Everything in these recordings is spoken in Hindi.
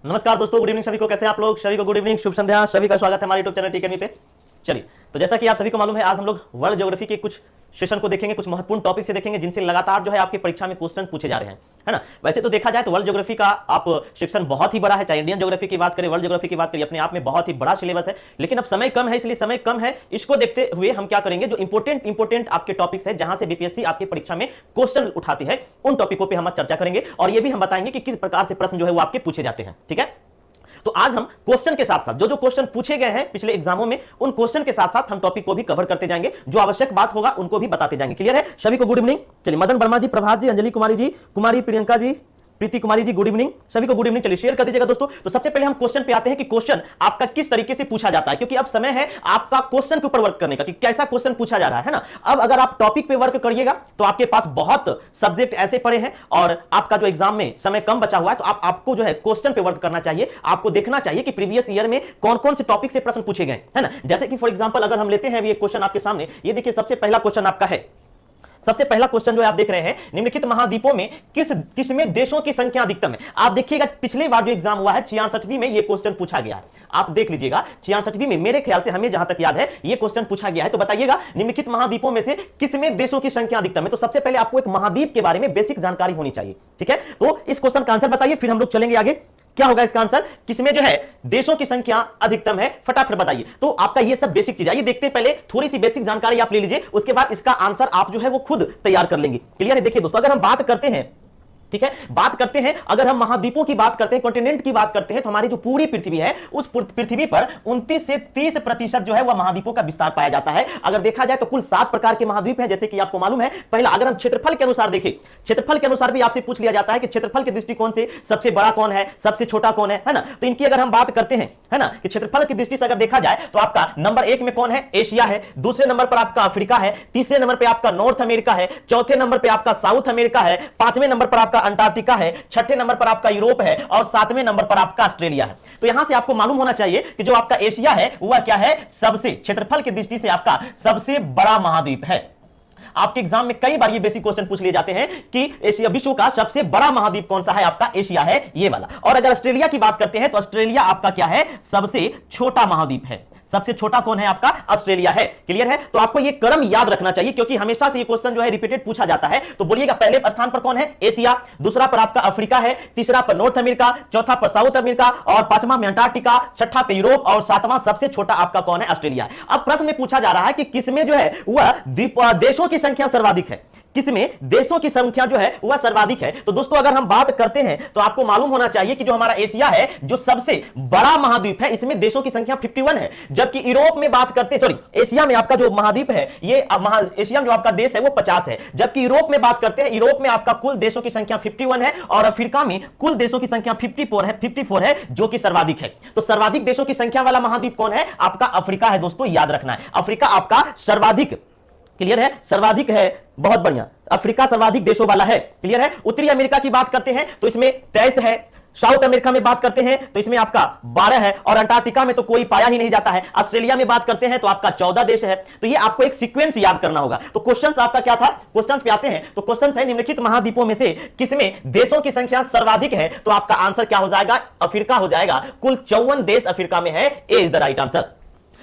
नमस्कार दोस्तों, गुड इवनिंग सभी को। कैसे हैं आप लोग? सभी को गुड इवनिंग, शुभ संध्या। सभी का स्वागत है हमारे यूट्यूब चैनल टीएकेडमी पे। चलिए, तो जैसा कि आप सभी को मालूम है, आज हम लोग वर्ल्ड ज्योग्राफी के कुछ सेशन को देखेंगे, कुछ महत्वपूर्ण टॉपिक से देखेंगे जिनसे लगातार जो है आपकी परीक्षा में क्वेश्चन पूछे जा रहे हैं, है ना। वैसे तो देखा जाए तो वर्ल्ड ज्योग्राफी का आप सेक्शन बहुत ही बड़ा है, चाहे इंडियन ज्योग्राफी की बात करें, वर्ल्ड ज्योग्राफी की बात करें, अपने आप में बहुत ही बड़ा सिलेबस है। लेकिन अब समय कम है, इसलिए समय कम है, इसको देखते हुए हम क्या करेंगे, जो इंपोर्टेंट आपके टॉपिक्स है, जहां से बीपीएससी आपकी परीक्षा में क्वेश्चन उठाती है, उन टॉपिकों पर हम चर्चा करेंगे और ये भी हम बताएंगे कि किस प्रकार से प्रश्न जो है वो आपके पूछे जाते हैं। ठीक है, तो आज हम क्वेश्चन के साथ साथ जो क्वेश्चन पूछे गए हैं पिछले एग्जामों में, उन क्वेश्चन के साथ साथ हम टॉपिक को भी कवर करते जाएंगे, जो आवश्यक बात होगा उनको भी बताते जाएंगे। क्लियर है? सभी को गुड इवनिंग। चलिए, मदन वर्मा जी, प्रभात जी, अंजलि कुमारी जी, कुमारी प्रियंका जी, प्रीति कुमारी जी, गुड इवनिंग। सभी को गुड इवनिंग। चलिए शेयर कर दीजिएगा दोस्तों। तो सबसे पहले हम क्वेश्चन पे आते हैं कि क्वेश्चन आपका किस तरीके से पूछा जाता है, क्योंकि अब समय है आपका क्वेश्चन के ऊपर वर्क करने का कि कैसा क्वेश्चन पूछा जा रहा है ना। अब अगर आप टॉपिक पे वर्क करिएगा तो आपके पास बहुत सब्जेक्ट ऐसे पड़े हैं और आपका जो एग्जाम में समय कम बचा हुआ है, तो आपको जो है क्वेश्चन पे वर्क करना चाहिए। आपको देखना चाहिए कि प्रीवियस ईयर में कौन कौन से टॉपिक से प्रश्न पूछे गए, है ना। जैसे कि फॉर एग्जाम्पल अगर हम लेते हैं ये क्वेश्चन आपके सामने, ये देखिए सबसे पहला क्वेश्चन आपका है। सबसे पहला क्वेश्चन जो आप देख रहे हैं, निम्नलिखित महाद्वीपों में किस में देशों की संख्या अधिकतम है। आप देखिएगा पिछली बार जो एग्जाम हुआ है 66वीं में ये क्वेश्चन पूछा गया है। आप देख लीजिएगा 66वीं में, मेरे ख्याल से हमें जहां तक याद है ये क्वेश्चन पूछा गया है। तो बताइएगा निम्नलिखित महाद्वीपों में से किस में देशों की संख्या अधिकतम है। तो सबसे पहले आपको एक महाद्वीप के बारे में बेसिक जानकारी होनी चाहिए। ठीक है, तो इस क्वेश्चन का आंसर बताइए, फिर हम लोग चलेंगे आगे। क्या होगा इसका आंसर? किसमें जो है देशों की संख्या अधिकतम है, फटाफट बताइए। तो आपका ये सब बेसिक चीज है, ये देखते पहले थोड़ी सी बेसिक जानकारी आप ले लीजिए, उसके बाद इसका आंसर आप जो है वो खुद तैयार कर लेंगे। क्लियर है? देखिए दोस्तों, अगर हम बात करते हैं, ठीक है, बात करते हैं, अगर हम महाद्वीपों की बात करते हैं, कॉन्टिनेंट की बात करते हैं, तो हमारी जो पूरी पृथ्वी है, उस पृथ्वी पर 29 से 30% जो है वह महाद्वीपों का विस्तार पाया जाता है। अगर देखा जाए तो कुल 7 प्रकार के महाद्वीप हैं, जैसे कि आपको मालूम है। पहला, अगर हम क्षेत्रफल के अनुसार देखें, क्षेत्रफल के अनुसार भी आपसे पूछ लिया जाता है कि क्षेत्रफल के दृष्टिकोण से सबसे बड़ा कौन है, सबसे छोटा कौन है ना। तो इनकी अगर हम बात करते हैं, है ना, कि क्षेत्रफल की दृष्टि से अगर देखा जाए तो आपका नंबर 1 में कौन है? एशिया है। दूसरे नंबर पर आपका अफ्रीका है। तीसरे नंबर पर आपका नॉर्थ अमेरिका है। चौथे नंबर पर आपका साउथ अमेरिका है। पांचवें नंबर पर आपका अंटार्कटिका है। छठे नंबर पर आपका यूरोप है और सातवें नंबर पर आपका ऑस्ट्रेलिया है। तो यहां से आपको मालूम होना चाहिए कि जो आपका एशिया है वह क्या है? सबसे क्षेत्रफल की दृष्टि से आपका सबसे बड़ा महाद्वीप है। आपके एग्जाम में कई बार ये बेसिक क्वेश्चन पूछ लिए जाते हैं कि एशिया, विश्व का सबसे बड़ा महाद्वीप कौन सा है? आपका एशिया है, ये वाला। और अगर ऑस्ट्रेलिया की बात करते हैं तो ऑस्ट्रेलिया आपका क्या है? सबसे छोटा महाद्वीप है। सबसे छोटा कौन है? आपका ऑस्ट्रेलिया है। क्लियर है? तो आपको ये क्रम याद रखना चाहिए, क्योंकि हमेशा से ये क्वेश्चन जो है रिपीटेड पूछा जाता है। तो बोलिएगा, पहले स्थान पर कौन है? एशिया। दूसरा पर आपका अफ्रीका है। तीसरा पर नॉर्थ अमेरिका। चौथा पर साउथ अमेरिका और पांचवा में अंटार्कटिका। छठा पे यूरोप और सातवां सबसे छोटा आपका कौन है? ऑस्ट्रेलिया। अब प्रश्न में पूछा जा रहा है कि किसमें जो है वह देशों की संख्या सर्वाधिक है। किसमें देशों की संख्या जो है वह सर्वाधिक है। तो दोस्तों, अगर हम बात करते हैं तो आपको मालूम होना चाहिए कि जो हमारा एशिया है, जो सबसे बड़ा महाद्वीप है, इसमें देशों की संख्या 51 है। जबकि यूरोप में बात करते, सॉरी, एशिया में आपका जो महाद्वीप है, ये एशिया में जो आपका देश है वो 50 है। जबकि यूरोप में बात करते हैं, यूरोप में आपका कुल देशों की संख्या 51 है और अफ्रीका में कुल देशों की संख्या 54 है, जो कि सर्वाधिक है। तो सर्वाधिक देशों की संख्या वाला महाद्वीप कौन है? आपका अफ्रीका है। दोस्तों याद रखना है, अफ्रीका आपका सर्वाधिक, क्लियर है, सर्वाधिक है। बहुत बढ़िया, अफ्रीका सर्वाधिक देशों वाला है। क्लियर है? उत्तरी अमेरिका की बात करते हैं तो इसमें 23 है। साउथ अमेरिका में बात करते हैं तो इसमें आपका 12 है और अंटार्कटिका में तो कोई पाया ही नहीं जाता है। ऑस्ट्रेलिया में बात करते हैं तो आपका 14 देश है। तो ये आपको एक सीक्वेंस याद करना होगा। तो क्वेश्चंस आपका क्या था? क्वेश्चंस पे आते हैं तो क्वेश्चंस है, निम्नलिखित महाद्वीपों में से किसमें देशों की संख्या सर्वाधिक है? तो आपका आंसर क्या हो जाएगा? अफ्रीका हो जाएगा। कुल 54 देश अफ्रीका में है। A is the right answer.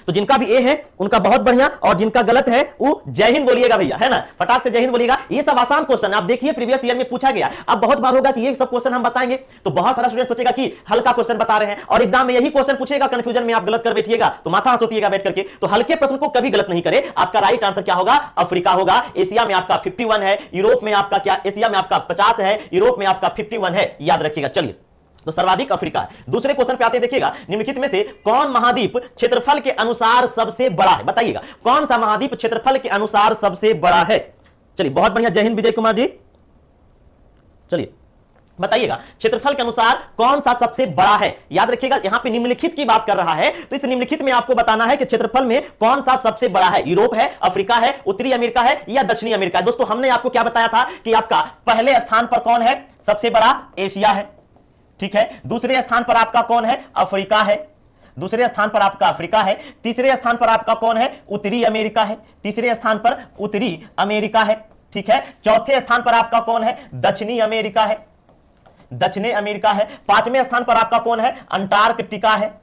तो जिनका भी ए है उनका बहुत बढ़िया, और जिनका गलत है वो जय हिंद बोलिएगा भैया, है ना, फटाक से जय हिंद बोलिएगा। ये सब आसान क्वेश्चन आप देखिए प्रीवियस ईयर में पूछा गया। अब बहुत बार होगा कि ये सब क्वेश्चन हम बताएंगे तो बहुत सारा स्टूडेंट सोचेगा कि हल्का क्वेश्चन बता रहे हैं, और एग्जाम में यही क्वेश्चन पूछेगा, कंफ्यूजन में आप गलत कर बैठिएगा तो माथा सोचिएगा बैठ करके। तो हल्के प्रश्न को कभी गलत नहीं करे। आपका राइट आंसर क्या होगा? अफ्रीका होगा। एशिया में आपका 51 है, यूरोप में आपका क्या, एशिया में आपका 50 है, यूरोप में आपका 51 है, याद रखिएगा। चलिए, तो सर्वाधिक अफ्रीका है। दूसरे क्वेश्चन पे आते, देखिएगा, निम्नलिखित में से कौन महाद्वीप क्षेत्रफल के अनुसार सबसे बड़ा है? बताइएगा, कौन सा महाद्वीप क्षेत्रफल के अनुसार सबसे बड़ा है? चलिए, बहुत बढ़िया, जय हिंद विजय कुमार जी। चलिए बताइएगा, क्षेत्रफल के अनुसार कौन सा सबसे बड़ा है? याद रखिएगा, यहां पे निम्नलिखित की बात कर रहा है, तो इस निम्नलिखित में आपको बताना है कि क्षेत्रफल में कौन सा सबसे बड़ा है। यूरोप है, अफ्रीका है, उत्तरी अमेरिका है या दक्षिणी अमेरिका है? दोस्तों हमने आपको क्या बताया था कि आपका पहले स्थान पर कौन है? सबसे बड़ा एशिया है, ठीक है। दूसरे स्थान पर आपका कौन है? अफ्रीका है। दूसरे स्थान पर आपका अफ्रीका है। तीसरे स्थान पर आपका कौन है? उत्तरी अमेरिका है। तीसरे स्थान पर उत्तरी अमेरिका है, ठीक है। चौथे स्थान पर आपका कौन है? दक्षिणी अमेरिका है। दक्षिणी अमेरिका है। 5वें स्थान पर आपका कौन है? अंटार्कटिका है,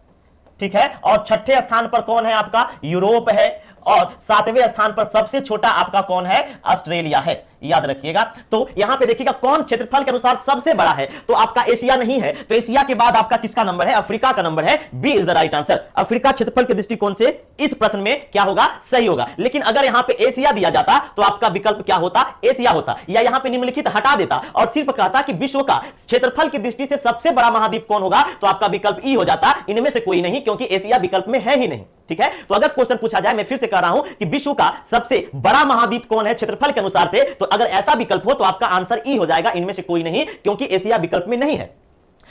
ठीक है। और 6ठे स्थान पर कौन है आपका? यूरोप है। और 7वें स्थान पर सबसे छोटा आपका कौन है? ऑस्ट्रेलिया है। याद रखिएगा। तो यहां पे देखिएगा कौन क्षेत्रफल के अनुसार सबसे बड़ा है, तो आपका एशिया नहीं है, तो एशिया के बाद आपका किसका नंबर है? अफ्रीका का नंबर है। B is the right answer. Africa क्षेत्रफल के दृष्टिकोण से इस प्रश्न में क्या होगा? सही होगा। लेकिन अगर यहां पे एशिया दिया जाता तो आपका विकल्प क्या होता? एशिया होता। या यहां पे निम्नलिखित हटा देता और सिर्फ कहता कि विश्व का क्षेत्रफल की दृष्टि से सबसे बड़ा महाद्वीप कौन होगा, तो आपका विकल्प ई हो जाता। इनमें से कोई नहीं, क्योंकि एशिया विकल्प में है ही नहीं, ठीक है। तो अगर क्वेश्चन पूछा जाए, मैं फिर से कह रहा हूं कि विश्व का सबसे बड़ा महाद्वीप कौन है क्षेत्रफल के अनुसार से, तो अगर ऐसा विकल्प हो तो आपका आंसर ई हो जाएगा, इनमें से कोई नहीं, क्योंकि एशिया विकल्प में नहीं है।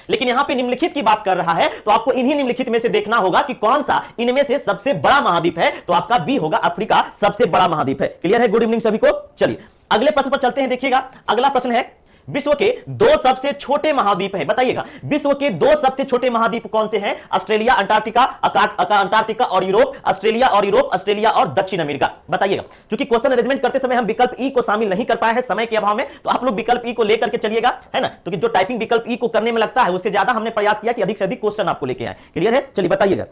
लेकिन यहां पे निम्नलिखित की बात कर रहा है, तो आपको इन्हीं निम्नलिखित में से देखना होगा कि कौन सा इनमें से सबसे बड़ा महाद्वीप है, तो आपका बी होगा, अफ्रीका सबसे बड़ा महाद्वीप है। क्लियर है? गुड इवनिंग सभी को। चलिए अगले प्रश्न पर चलते हैं। देखिएगा अगला प्रश्न है, विश्व के 2 सबसे छोटे महाद्वीप हैं। बताइएगा विश्व के 2 सबसे छोटे महाद्वीप कौन से हैं? ऑस्ट्रेलिया, अंटार्कटिका और यूरोप। ऑस्ट्रेलिया और यूरोप, ऑस्ट्रेलिया और दक्षिण अमेरिका। बताइएगा। क्योंकि क्वेश्चन अरेंजमेंट करते समय हम विकल्प ई को शामिल नहीं कर पाए हैं समय के अभाव में, तो आप लोग विकल्प ई को लेकर के चलिएगा, है ना। तो जो टाइपिंग विकल्प ई को करने में लगता है, उससे ज्यादा हमने प्रयास किया कि अधिक से अधिक क्वेश्चन आपको लेके आए। क्लियर है? चलिए बताइएगा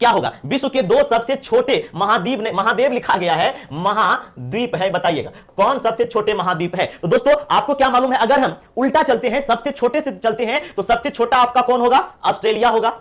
क्या होगा? विश्व के 2 सबसे छोटे महाद्वीप ने, महादेव लिखा गया है, महाद्वीप है। बताइएगा कौन सबसे छोटे महाद्वीप है? तो दोस्तों आपको क्या मालूम है, अगर हम उल्टा चलते हैं, सबसे छोटे से चलते हैं, तो सबसे छोटा आपका कौन होगा? ऑस्ट्रेलिया होगा।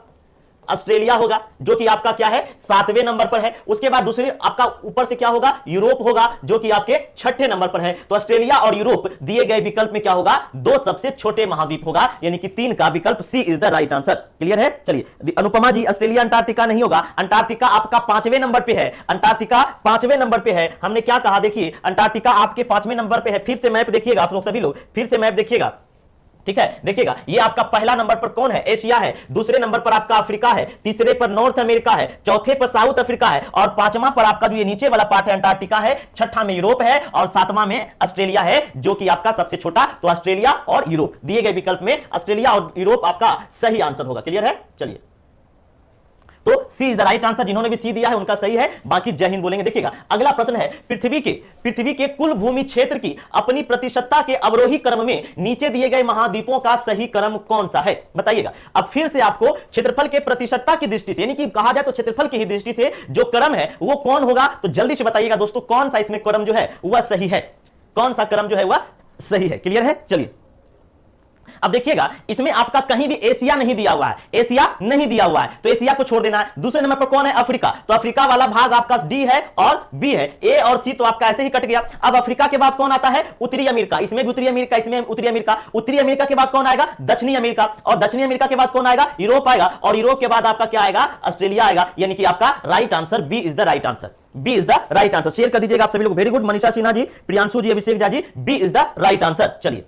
ऑस्ट्रेलिया होगा, जो कि आपका क्या है? 7वें नंबर पर है। उसके बाद दूसरे आपका ऊपर से क्या होगा? यूरोप होगा, जो कि आपके 6ठे नंबर पर है। तो ऑस्ट्रेलिया और यूरोप दिए गए विकल्प में क्या होगा? 2 सबसे छोटे महाद्वीप होगा, यानी कि 3 का विकल्प C is the right answer. Clear है? चलिए अनुपमा जी, ऑस्ट्रेलिया अंटार्कटिका नहीं होगा। अंटार्कटिका आपका 5वें नंबर पे है। अंटार्कटिका 5वें नंबर पे है। हमने क्या कहा? देखिए अंटार्कटिका आपके 5वें नंबर पे है। फिर से मैप देखिएगा आप लोग, सभी लोग फिर से मैप देखिएगा, ठीक है। देखिएगा ये आपका पहला नंबर पर कौन है? एशिया है। दूसरे नंबर पर आपका अफ्रीका है। तीसरे पर नॉर्थ अमेरिका है। चौथे पर साउथ अफ्रीका है। और 5वां पर आपका जो ये नीचे वाला पार्ट है अंटार्कटिका है। 6ठा में यूरोप है और 7वां में ऑस्ट्रेलिया है, जो कि आपका सबसे छोटा। तो ऑस्ट्रेलिया और यूरोप दिए गए विकल्प में ऑस्ट्रेलिया और यूरोप आपका सही आंसर होगा। क्लियर है? चलिए तो सी इज द राइट आंसर। जिन्होंने भी सी दिया है उनका सही है, बाकी जय हिंद बोलेंगे। देखिएगा अगला प्रश्न है, पृथ्वी के कुल भूमि क्षेत्र की अपनी प्रतिशतता के अवरोही क्रम में नीचे दिए गए महाद्वीपों का सही क्रम कौन सा है? बताइएगा। अब फिर से आपको क्षेत्रफल के प्रतिशतता की दृष्टि से, यानी कि कहा जाए तो क्षेत्रफल की ही दृष्टि से जो क्रम है वो कौन होगा, तो जल्दी से बताइएगा दोस्तों, कौन सा इसमें क्रम जो है वह सही है, कौन सा क्रम जो है वह सही है। क्लियर है? चलिए अब देखिएगा इसमें आपका कहीं भी एशिया नहीं दिया हुआ है, एशिया नहीं दिया हुआ है, तो एशिया को छोड़ देना है। दूसरे नंबर पर कौन है? अफ्रीका। तो अफ्रीका वाला भाग आपका डी है और बी है, ए और सी तो आपका ऐसे ही कट गया। अब अफ्रीका के बाद कौन आता है? उत्तरी अमेरिका। इसमें भी उत्तरी अमेरिका, इसमें उत्तरी अमेरिका। उत्तरी अमेरिका के बाद कौन आएगा? दक्षिणी अमेरिका। और दक्षिणी अमेरिका के बाद कौन आएगा? यूरोप आएगा। और यूरोप के बाद आपका क्या आएगा? ऑस्ट्रेलिया आएगा। यानी कि आपका right answer B is the right answer. B is the right answer. Share कर दीजिएगा आप सभी लोग। Very good Manisha Sinha ji, Priyanshu ji, Abhishek Jha ji, B is the right answer. चलिए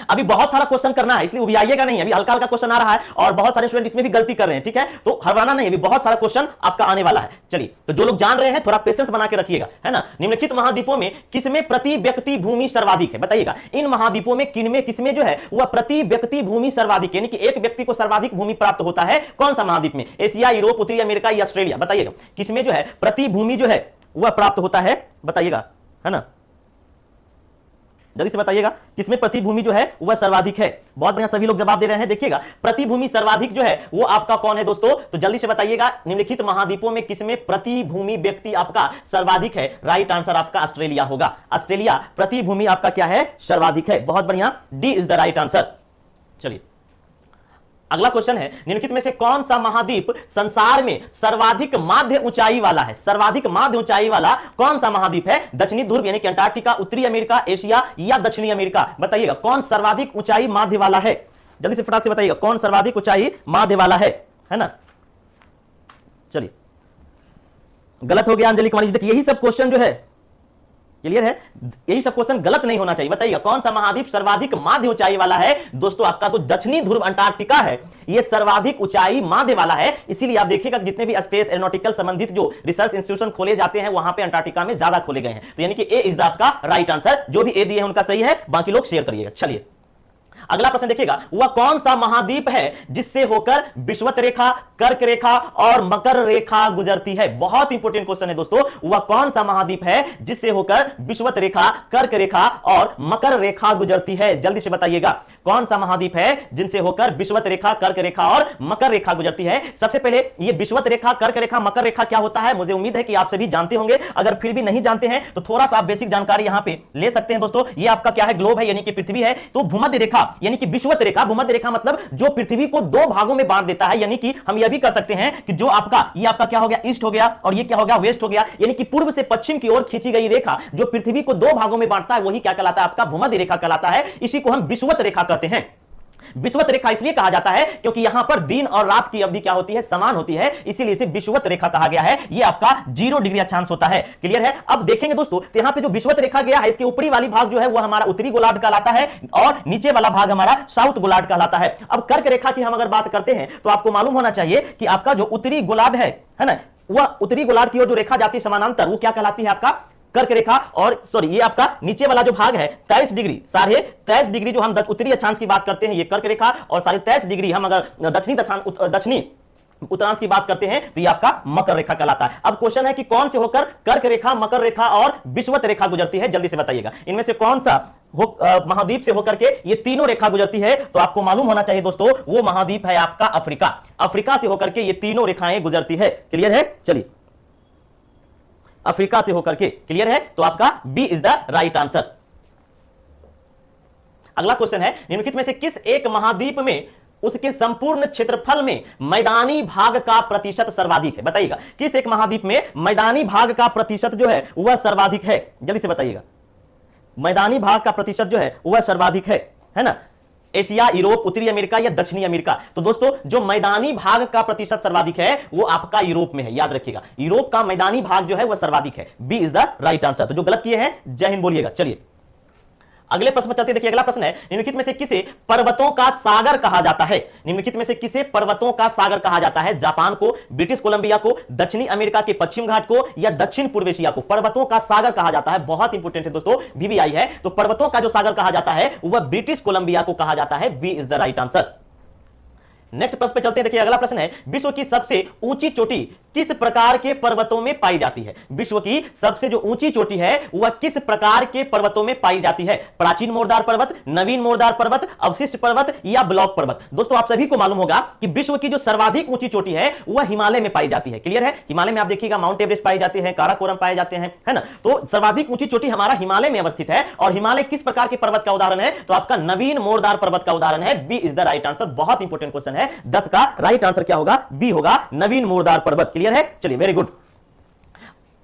अभी बहुत सारा क्वेश्चन करना है, इसलिए उबियाइएगा नहीं, अभी हल्का हल्का क्वेश्चन आ रहा है और बहुत सारे स्टूडेंट इसमें भी गलती कर रहे हैं, ठीक है। तो हरवाना नहीं, अभी बहुत सारा क्वेश्चन आपका आने वाला है। चलिए तो जो लोग जान रहे हैं थोड़ा पेशेंस बना के रखिएगा, है ना। निम्नलिखित महाद्वीपों में किसमें प्रति व्यक्ति भूमि सर्वाधिक है? बताइएगा इन महाद्वीपों में किसमें जो है वह प्रति व्यक्ति भूमि सर्वाधिक, यानी कि एक व्यक्ति को सर्वाधिक भूमि प्राप्त होता है, कौन सा महाद्वीप में? एशिया, यूरोप, उत्तरी अमेरिका या ऑस्ट्रेलिया? बताइएगा किसमें जो है प्रति भूमि जो है वह प्राप्त होता है, बताइएगा, है ना। जल्दी से बताइएगा किसमें प्रतिभूमि जो है वह सर्वाधिक है। बहुत बढ़िया, सभी लोग जवाब दे रहे हैं। देखिएगा प्रतिभूमि सर्वाधिक जो है वो आपका कौन है दोस्तों? तो जल्दी से बताइएगा निम्नलिखित महाद्वीपों में किसमें प्रतिभूमि व्यक्ति आपका सर्वाधिक है? राइट आंसर आपका ऑस्ट्रेलिया होगा। ऑस्ट्रेलिया प्रतिभूमि आपका क्या है? सर्वाधिक है। बहुत बढ़िया, D is the right answer. चलिए अगला क्वेश्चन है, निम्नलिखित में से कौन सा महाद्वीप संसार में सर्वाधिक माध्य ऊंचाई वाला है? सर्वाधिक माध्य ऊंचाई वाला कौन सा महाद्वीप है? दक्षिणी ध्रुव यानी कि अंटार्कटिका, उत्तरी अमेरिका, एशिया या दक्षिणी अमेरिका? बताइएगा कौन सर्वाधिक ऊंचाई माध्य वाला है? जल्दी से फटाक से बताइएगा कौन सर्वाधिक ऊंचाई माध्य वाला है ना। चलिए गलत हो गया अंजलि कुमारी जी। देखिए यही सब क्वेश्चन जो है, क्लियर है, यही सब क्वेश्चन गलत नहीं होना चाहिए। बताइएगा कौन सा महाद्वीप सर्वाधिक माध्य ऊंचाई वाला है? दोस्तों आपका तो दक्षिणी ध्रुव अंटार्कटिका है, यह सर्वाधिक ऊंचाई माध्य वाला है। इसीलिए आप देखिएगा जितने भी स्पेस एरोनॉटिकल संबंधित जो रिसर्च इंस्टीट्यूशन खोले जाते हैं वहां पे अंटार्कटिका में ज्यादा खोले गए हैं। तो यानी कि ए इज द आपका राइट आंसर। जो भी ए दिए हैं उनका सही है, बाकी लोग शेयर करिएगा। चलिए अगला प्रश्न देखिएगा, वह कौन सा महाद्वीप है जिससे होकर विषुवत रेखा, कर्क रेखा और मकर रेखा गुजरती है? बहुत इंपॉर्टेंट क्वेश्चन है दोस्तों। वह कौन सा महाद्वीप है जिससे होकर विषुवत रेखा, कर्क रेखा और मकर रेखा गुजरती है? जल्दी से बताइएगा, कौन सा महाद्वीप है जिनसे होकर विषुवत रेखा, कर्क रेखा और मकर रेखा गुजरती है? सबसे पहले ये विषुवत रेखा, कर्क रेखा, मकर रेखा क्या होता है? मुझे उम्मीद है कि आप सभी जानते होंगे। अगर फिर भी नहीं जानते हैं तो थोड़ा सा आप बेसिक जानकारी यहां पे ले सकते हैं दोस्तों। ये आपका क्या है? ग्लोब है, यानी कि पृथ्वी है। तो भूमध्य रेखा यानी कि विषुवत रेखा, भूमध्य रेखा मतलब जो पृथ्वी को दो भागों में बांट देता है, यानी कि हम यह भी कर सकते हैं कि जो आपका ये आपका क्या हो गया? ईस्ट हो गया और ये क्या हो गया? वेस्ट हो गया। यानी कि पूर्व से पश्चिम की ओर खींची गई रेखा जो पृथ्वी को दो भागों में बांटता है, वही क्या कहलाता है? आपका भूमध्य रेखा कहलाता है। इसी को हम विषुवत रेखा कहते हैं। विषुवत रेखा इसलिए कहा जाता है क्योंकि यहां पर दिन और रात की अवधि क्या होती है? समान होती है, इसीलिए इसे विषुवत रेखा कहा गया है। यह आपका 0 डिग्री अक्षांश होता है। क्लियर है? अब देखेंगे दोस्तों, तो यहां पे जो विषुवत रेखा गया है, इसके ऊपरी वाली भाग जो है वह हमारा उत्तरी गोलार्ध कहलाता है और नीचे वाला भाग हमारा साउथ गोलार्ध कहलाता है। अब कर्क रेखा की हम अगर बात करते हैं तो आपको मालूम होना चाहिए कि आपका जो उत्तरी गोलार्ध है ना, वह उत्तरी गोलार्ध की ओर जो रेखा जाती है समानांतर, वो क्या कहलाती है? आपका कर्क रेखा। और सॉरी, ये आपका नीचे वाला जो भाग है 23 डिग्री, 23.5 जो हम उत्तरी अक्षांश की बात करते हैं, ये कर्क रेखा, और 23.5 डिग्री हम अगर दक्षिणी उत्तरांश की बात करते हैं तो ये आपका मकर रेखा कहलाता है। अब क्वेश्चन है कि कौन से होकर कर्क रेखा, मकर रेखा और विषुवत रेखा गुजरती है? जल्दी से बताइएगा, इनमें से कौन सा महाद्वीप से होकर के ये तीनों रेखा गुजरती है? तो आपको मालूम होना चाहिए दोस्तों, वो महाद्वीप है आपका अफ्रीका। अफ्रीका से होकर के ये तीनों रेखाएं गुजरती है। क्लियर है? चलिए, अफ्रीका से होकर के। क्लियर है? तो आपका B is the right answer. अगला क्वेश्चन है, निम्नलिखित में से किस एक महाद्वीप में उसके संपूर्ण क्षेत्रफल में मैदानी भाग का प्रतिशत सर्वाधिक है? बताइएगा, किस एक महाद्वीप में मैदानी भाग का प्रतिशत जो है वह सर्वाधिक है? जल्दी से बताइएगा, मैदानी भाग का प्रतिशत जो है वह सर्वाधिक है ना? एशिया, यूरोप, उत्तरी अमेरिका या दक्षिणी अमेरिका? तो दोस्तों, जो मैदानी भाग का प्रतिशत सर्वाधिक है वो आपका यूरोप में है। याद रखिएगा, यूरोप का मैदानी भाग जो है वह सर्वाधिक है। B is the right answer. तो जो गलत किए हैं जय हिंद बोलिएगा। चलिए अगले प्रश्न पर चलते हैं। देखिए अगला प्रश्न है, निम्नलिखित में से किसे पर्वतों का सागर कहा जाता है? निम्नलिखित में से किसे पर्वतों का सागर कहा जाता है? जापान को, ब्रिटिश कोलंबिया को, दक्षिणी अमेरिका के पश्चिम घाट को या दक्षिण पूर्व एशिया को पर्वतों का सागर कहा जाता है? बहुत इंपॉर्टेंट है दोस्तों, VVI है। तो पर्वतों का जो सागर कहा जाता है वह ब्रिटिश कोलंबिया को कहा जाता है। B is the right answer. Next प्रश्न पे चलते हैं। देखिए अगला प्रश्न है, विश्व की सबसे ऊंची चोटी किस प्रकार के पर्वतों में पाई जाती है? विश्व की सबसे जो ऊंची चोटी है वह किस प्रकार के पर्वतों में पाई जाती है? प्राचीन मोरदार पर्वत, नवीन मोरदार पर्वत, अवशिष्ट पर्वत या ब्लॉक पर्वत? दोस्तों आप सभी को मालूम होगा कि विश्व की जो सर्वाधिक ऊंची चोटी है वह हिमालय में पाई जाती है। क्लियर है? हिमालय में आप देखिएगा माउंट एवरेस्ट पाए जाते हैं, काराकोरम पाए जाते हैं, है ना? तो सर्वाधिक ऊंची चोटी हमारा हिमालय में अवस्थित है। और हिमालय किस प्रकार के पर्वत का उदाहरण है? तो आपका नवीन मोरदार पर्वत का उदाहरण है। B is the right answer. बहुत इंपॉर्टेंट क्वेश्चन है। 10 का राइट आंसर क्या होगा? बी होगा, नवीन मोरदार पर्वत। क्लियर है? चलिए वेरी गुड।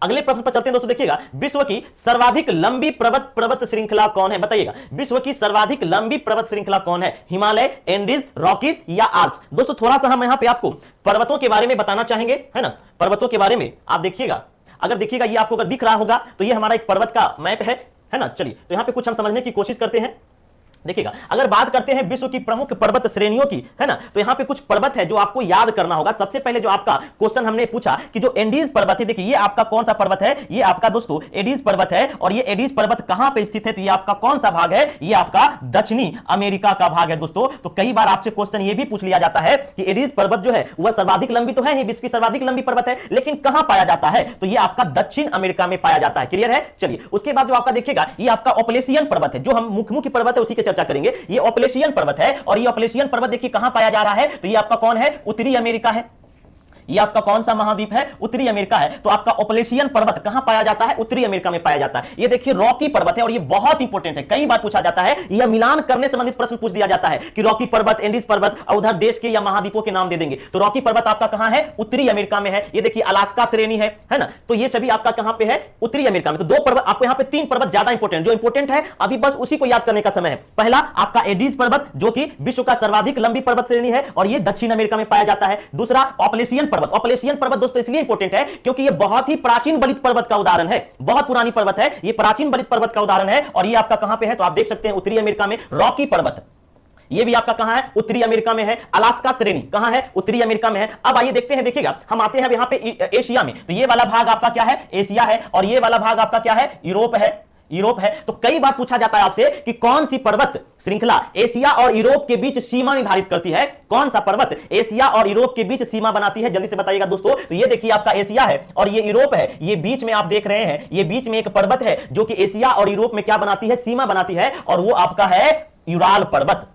अगले प्रश्न पर चलते हैं दोस्तों। देखिएगा, विश्व की सर्वाधिक लंबी पर्वत श्रृंखला कौन है? बताइएगा, विश्व की सर्वाधिक लंबी पर्वत श्रृंखला कौन है? हिमालय, एंडीज, रॉकीज या आल्प्स? दोस्तों थोड़ा सा हम यहां पे आपको पर्वतों के बारे में बताना चाहेंगे, है ना? पर्वतों के बारे में आप देखिएगा, अगर देखिएगा ये आपको अगर दिख रहा होगा तो ये हमारा एक पर्वत का मैप है ना? चलिए तो यहां पे कुछ हम समझने की कोशिश करते हैं। देखिएगा, अगर बात करते हैं विश्व की प्रमुख पर्वत श्रेणियों की, है ना, तो यहां पे कुछ पर्वत है जो आपको याद करना होगा। सबसे पहले जो आपका क्वेश्चन हमने पूछा कि जो एंडीज पर्वत है, देखिए ये आपका कौन सा पर्वत है? ये आपका दोस्तों एडीज पर्वत है। और ये एडीज पर्वत कहां पे स्थित है? तो ये आपका कौन सा भाग है? ये आपका दक्षिणी अमेरिका का भाग है दोस्तों। तो कई बार आपसे क्वेश्चन ये भी पूछ लिया जाता है कि एडीज पर्वत जो है वह सर्वाधिक लंबी तो है ही, विश्व की सर्वाधिक लंबी पर्वत है, लेकिन कहां पाया जाता है? तो ये आपका दक्षिण अमेरिका में पाया जाता है। क्लियर है? चलिए उसके बाद जो आपका देखिएगा ये आपका ऑपलेशियन पर्वत है, जो हम मुख्य पर्वत है उसी की चर्चा करेंगे। ये ऑपलेशियन पर्वत है और ये ऑपलेशियन पर्वत देखिए कहां पाया जा रहा है? तो ये आपका कौन है? उत्तरी अमेरिका है। ये आपका कौन सा महाद्वीप है? उत्तरी अमेरिका है। तो आपका ऑपलेशियन पर्वत कहां पाया जाता है? उत्तरी अमेरिका में पाया जाता है। ये देखिए रॉकी पर्वत है और ये बहुत इंपॉर्टेंट है, कई बार पूछा जाता है। यह मिलान करने संबंधित प्रश्न पूछ दिया जाता है कि रॉकी पर्वत, एंडीज पर्वत, उधर देश के या महाद्वीपों के नाम दे देंगे। तो रॉकी पर्वत आपका कहां है? उत्तरी अमेरिका में है। ये देखिए अलास्का श्रेणी है ना? तो ये सभी आपका कहां पे है? उत्तरी अमेरिका में। तो दो पर्वत आपको यहां पे, 3 पर्वत ज्यादा इंपॉर्टेंट, जो इंपॉर्टेंट है अभी बस उसी को याद करने का समय है। पहला आपका एडीज पर्वत जो कि विश्व का सर्वाधिक लंबी पर्वत श्रेणी है और ये दक्षिण अमेरिका में पाया जाता है। दूसरा ऑपलेशियन पर्वत। ऑपलेशियन पर्वत दोस्तों इसलिए इंपॉर्टेंट है क्योंकि ये बहुत ही प्राचीन बलित पर्वत का उदाहरण है, बहुत पुरानी पर्वत है, ये प्राचीन बलित पर्वत का उदाहरण है। और ये आपका कहां पे है? तो आप देख सकते हैं उत्तरी अमेरिका में। रॉकी पर्वत ये भी आपका कहां है? उत्तरी अमेरिका में है। अलास्का श्रेणी कहां है? उत्तरी अमेरिका में है। अब आइए देखते हैं, देखिएगा हम आते हैं यहां पे एशिया में। तो ये वाला भाग आपका क्या है? एशिया है। और ये वाला भाग आपका क्या है? यूरोप है। यूरोप है। तो कई बार पूछा जाता है आपसे कि कौन सी पर्वत श्रृंखला एशिया और यूरोप के बीच सीमा निर्धारित करती है, कौन सा पर्वत एशिया और यूरोप के बीच सीमा बनाती है, जल्दी से बताइएगा दोस्तों। तो ये देखिए आपका एशिया है और ये यूरोप है, ये बीच में आप देख रहे हैं, ये बीच में एक पर्वत है जो कि एशिया और यूरोप में क्या बनाती है, सीमा बनाती है, और वो आपका है यूराल पर्वत।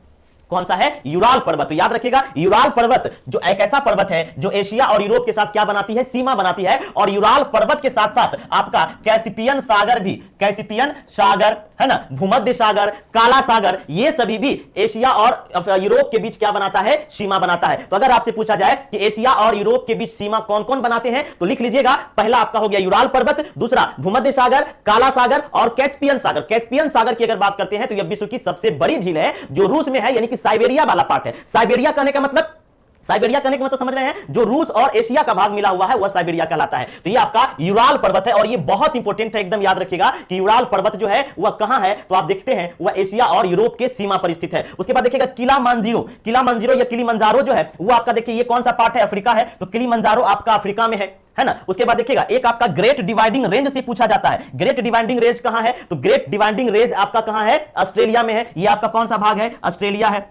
कौन सा है, यूराल पर्वत। तो याद रखिएगा यूराल पर्वत जो एक ऐसा पर्वत है जो एशिया और यूरोप के साथ क्या बनाती है, सीमा बनाती है। और यूराल पर्वत के साथ साथ आपका कैस्पियन सागर भी, कैस्पियन सागर है ना, भूमध्य सागर, काला सागर, ये सभी भी एशिया और यूरोप के बीच क्या बनाता है, सीमा बनाता है। तो अगर आपसे पूछा जाए कि एशिया और यूरोप के बीच सीमा कौन कौन बनाते हैं, तो लिख लीजिएगा, पहला आपका हो गया यूराल पर्वत, दूसरा भूमध्य सागर, काला सागर और कैस्पियन सागर। कैस्पियन सागर की अगर बात करते हैं तो यह विश्व की सबसे बड़ी झील है जो रूस में है, यानी कि साइबेरिया वाला पार्ट है। साइबेरिया कहने का मतलब, साइबेरिया कहने का मतलब समझ रहे हैं, जो रूस और एशिया का भाग मिला हुआ है वह साइबेरिया कहलाता है। तो ये आपका यूराल पर्वत है और ये बहुत इंपॉर्टेंट है, एकदम याद रखिएगा कि यूराल पर्वत जो है वह कहां है, तो आप देखते हैं वह एशिया और यूरोप के सीमा पर स्थित है। उसके बाद देखिएगा किलिमांजारो, किलिमांजारो या किलिमंजारो जो है वो आपका देखिए ये कौन सा पार्ट है, अफ्रीका है। तो किलिमंजारो आपका अफ्रीका में है ना। उसके बाद देखिएगा एक आपका ग्रेट डिवाइडिंग रेंज से पूछा जाता है, ग्रेट डिवाइडिंग रेंज कहां है, तो ग्रेट डिवाइडिंग रेंज आपका कहां है, ऑस्ट्रेलिया में है। ये आपका कौन सा भाग है, ऑस्ट्रेलिया है।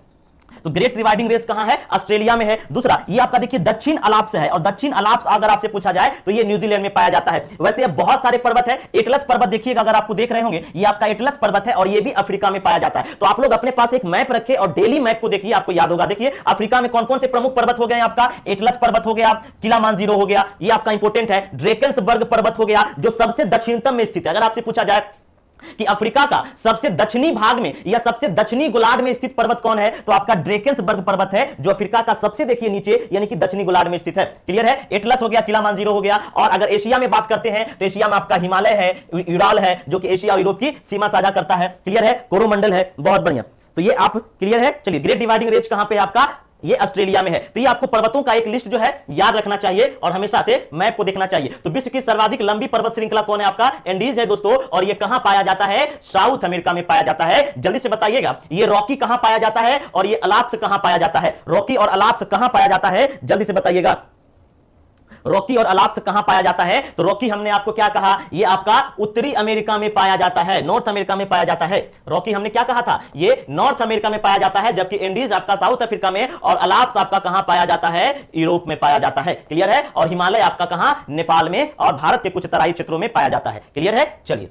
तो ग्रेट डिवाइडिंग रेंज कहां है, ऑस्ट्रेलिया में है। दूसरा ये आपका देखिए दक्षिण अलाप्स है, और दक्षिण अलाप्स अगर आपसे पूछा जाए तो ये न्यूजीलैंड में पाया जाता है। वैसे ये बहुत सारे पर्वत है, एटलस पर्वत देखिएगा अगर आपको देख रहे होंगे, ये आपका एटलस पर्वत है और ये भी अफ्रीका में पाया जाता है। तो आप लोग अपने पास एक मैप रखें और डेली मैप को देखिए, आपको याद होगा। देखिए अफ्रीका में कौन कौन से प्रमुख पर्वत हो गए, आपका एटलस पर्वत हो गया, किलिमांजारो हो गया, ये आपका इंपोर्टेंट है। ड्रेकेंसबर्ग पर्वत हो गया जो सबसे दक्षिणतम में स्थित है। अगर आपसे पूछा जाए कि अफ्रीका का सबसे दक्षिणी भाग में या सबसे दक्षिणी गोलार्ध में स्थित पर्वत कौन है, तो आपका ड्रेकेंसबर्ग पर्वत है जो अफ्रीका का सबसे देखिए नीचे यानी कि दक्षिणी गोलार्ध में स्थित है। क्लियर है, एटलस हो गया, किलिमांजारो हो गया। और अगर एशिया में बात करते हैं तो एशिया में आपका हिमालय है, यूराल है जो कि एशिया और यूरोप की सीमा साझा करता है। क्लियर है, कोरोमंडल है, बहुत बढ़िया। तो ये आप क्लियर है। चलिए ग्रेट डिवाइडिंग रेंज कहां पे आपका, ये ऑस्ट्रेलिया में है। तो ये आपको पर्वतों का एक लिस्ट जो है याद रखना चाहिए और हमेशा से मैप को देखना चाहिए। तो विश्व की सर्वाधिक लंबी पर्वत श्रृंखला कौन है, आपका एंडीज है दोस्तों। और ये कहां पाया जाता है, साउथ अमेरिका में पाया जाता है। जल्दी से बताइएगा, ये रॉकी कहां पाया जाता है और ये अलाप्स कहां पाया जाता है, रॉकी और अलाप्स कहां पाया जाता है, जल्दी से बताइएगा। रॉकी और अलाप्स कहां पाया जाता है, तो रॉकी हमने आपको क्या कहा, ये आपका उत्तरी अमेरिका में पाया जाता है, नॉर्थ अमेरिका में पाया जाता है। रॉकी हमने क्या कहा था, ये नॉर्थ अमेरिका में पाया जाता है, जबकि एंडीज आपका साउथ अफ्रीका में और अलाप्स आपका कहां पाया जाता है, यूरोप में पाया जाता है। क्लियर है। और हिमालय आपका कहां, नेपाल में और भारत के कुछ तराई क्षेत्रों में पाया जाता है। क्लियर है। चलिए,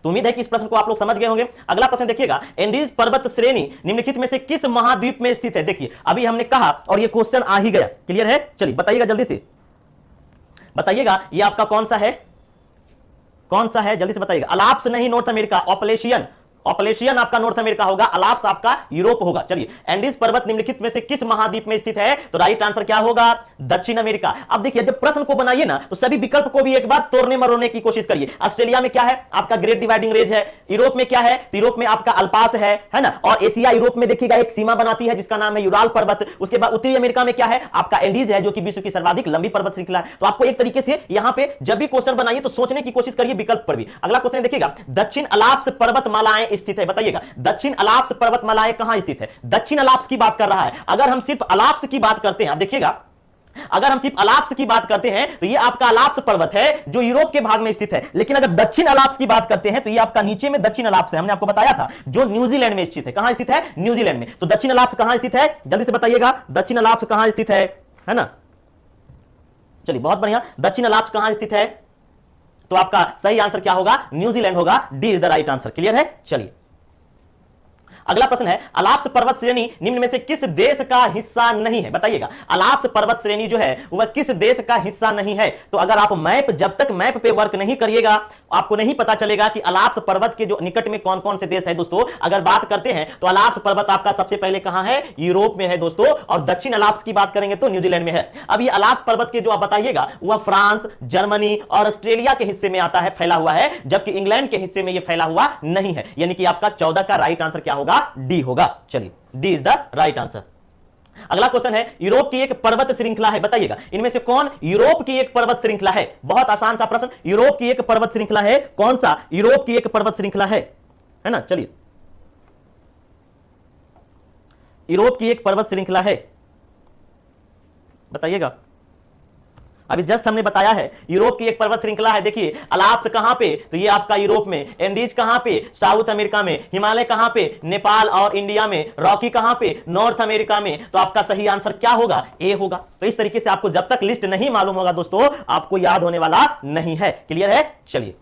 तो उम्मीद है कि इस प्रश्न को आप लोग समझ गए होंगे। अगला प्रश्न देखिएगा, एंडीज पर्वत श्रेणी निम्नलिखित में से किस महाद्वीप में स्थित है। देखिए अभी हमने कहा और ये क्वेश्चन आ ही गया। क्लियर है। चलिए बताइएगा, जल्दी से बताइएगा, ये आपका कौन सा है, कौन सा है, जल्दी से बताइएगा। अलाप्स नहीं, नॉर्थ अमेरिका, ऑपलेशियन, ऑपलेशियन आपका नॉर्थ अमेरिका होगा, अलाप्स आपका यूरोप होगा। चलिए, एंडीज पर्वत निम्नलिखित में से किस महाद्वीप में स्थित है, तो राइट आंसर क्या होगा, दक्षिण अमेरिका। अब देखिए जब प्रश्न को बनाइए ना तो सभी विकल्प को भी एक बार तोड़ने मरोड़ने की कोशिश करिए। ऑस्ट्रेलिया में क्या है, आपका ग्रेट डिवाइडिंग रेंज है। यूरोप में क्या है, यूरोप में आपका अल्पास है ना। और एशिया यूरोप में देखिएगा एक सीमा बनाती है जिसका नाम है यूराल पर्वत। उसके बाद उत्तरी अमेरिका में क्या है, आपका एंडीज है जो कि विश्व की सर्वाधिक लंबी पर्वत श्रृंखला है। तो आपको एक तरीके से यहां पे जब भी क्वेश्चन बनाइए तो सोचने की कोशिश करिए विकल्प पर भी। अगला क्वेश्चन देखिएगा, दक्षिण अलाप्स पर्वतमालाएं स्थित है, बताइएगा दक्षिण अलाप्स पर्वतमालाएं कहां स्थित है। दक्षिण अलाप्स की बात कर रहा है। अगर हम सिर्फ अलाप्स की बात करते हैं, आप देखिएगा अगर हम सिर्फ अलाप्स की बात करते हैं तो ये आपका अलाप्स पर्वत है जो यूरोप के भाग में स्थित है। लेकिन अगर दक्षिण अलाप्स की बात करते हैं तो ये आपका नीचे में दक्षिण अलाप्स है, हमने आपको बताया था, जो न्यूजीलैंड में स्थित है। कहां स्थित है, न्यूजीलैंड में। तो दक्षिण अलाप्स कहां स्थित है, जल्दी से बताइएगा, दक्षिण अलाप्स कहां स्थित है ना। चलिए बहुत बढ़िया, दक्षिण अलाप्स कहां स्थित है, तो आपका सही आंसर क्या होगा, न्यूजीलैंड होगा। D is the right answer. Clear है। चलिए अगला प्रश्न है, अलाप्स पर्वत श्रेणी निम्न में से किस देश का हिस्सा नहीं है, बताइएगा। अलाप्स पर्वत श्रेणी जो है वह किस देश का हिस्सा नहीं है। तो अगर आप मैप, जब तक मैप पे वर्क नहीं करिएगा आपको नहीं पता चलेगा कि अलाप्स पर्वत के जो निकट में कौन कौन से देश है। दोस्तों अगर बात करते हैं तो अलाप्स पर्वत आपका सबसे पहले कहां है, यूरोप में है दोस्तों। और दक्षिण अलाप्स की बात करेंगे तो न्यूजीलैंड में है। अब ये अलाप्स पर्वत के जो आप बताइएगा वह फ्रांस, जर्मनी और ऑस्ट्रेलिया के हिस्से में आता है, फैला हुआ है, जबकि इंग्लैंड के हिस्से में यह फैला हुआ नहीं है। यानी कि आपका 14 का राइट आंसर क्या होगा, डी होगा। चलिए D is the right answer. अगला क्वेश्चन है, यूरोप की एक पर्वत श्रृंखला है, बताइएगा इनमें से कौन यूरोप की एक पर्वत श्रृंखला है। बहुत आसान सा प्रश्न, यूरोप की एक पर्वत श्रृंखला है, कौन सा यूरोप की एक पर्वत श्रृंखला है ना। चलिए यूरोप की एक पर्वत श्रृंखला है, बताइएगा। अभी जस्ट हमने बताया है यूरोप की एक पर्वत श्रृंखला है। देखिए अलाप्स कहां पे, तो ये आपका यूरोप में, एंडीज कहां पे, साउथ अमेरिका में, हिमालय कहां पे, नेपाल और इंडिया में, रॉकी कहां पे, नॉर्थ अमेरिका में। तो आपका सही आंसर क्या होगा? ए होगा। तो इस तरीके से आपको जब तक लिस्ट नहीं मालूम होगा दोस्तों, आपको याद होने वाला नहीं है। क्लियर है? चलिए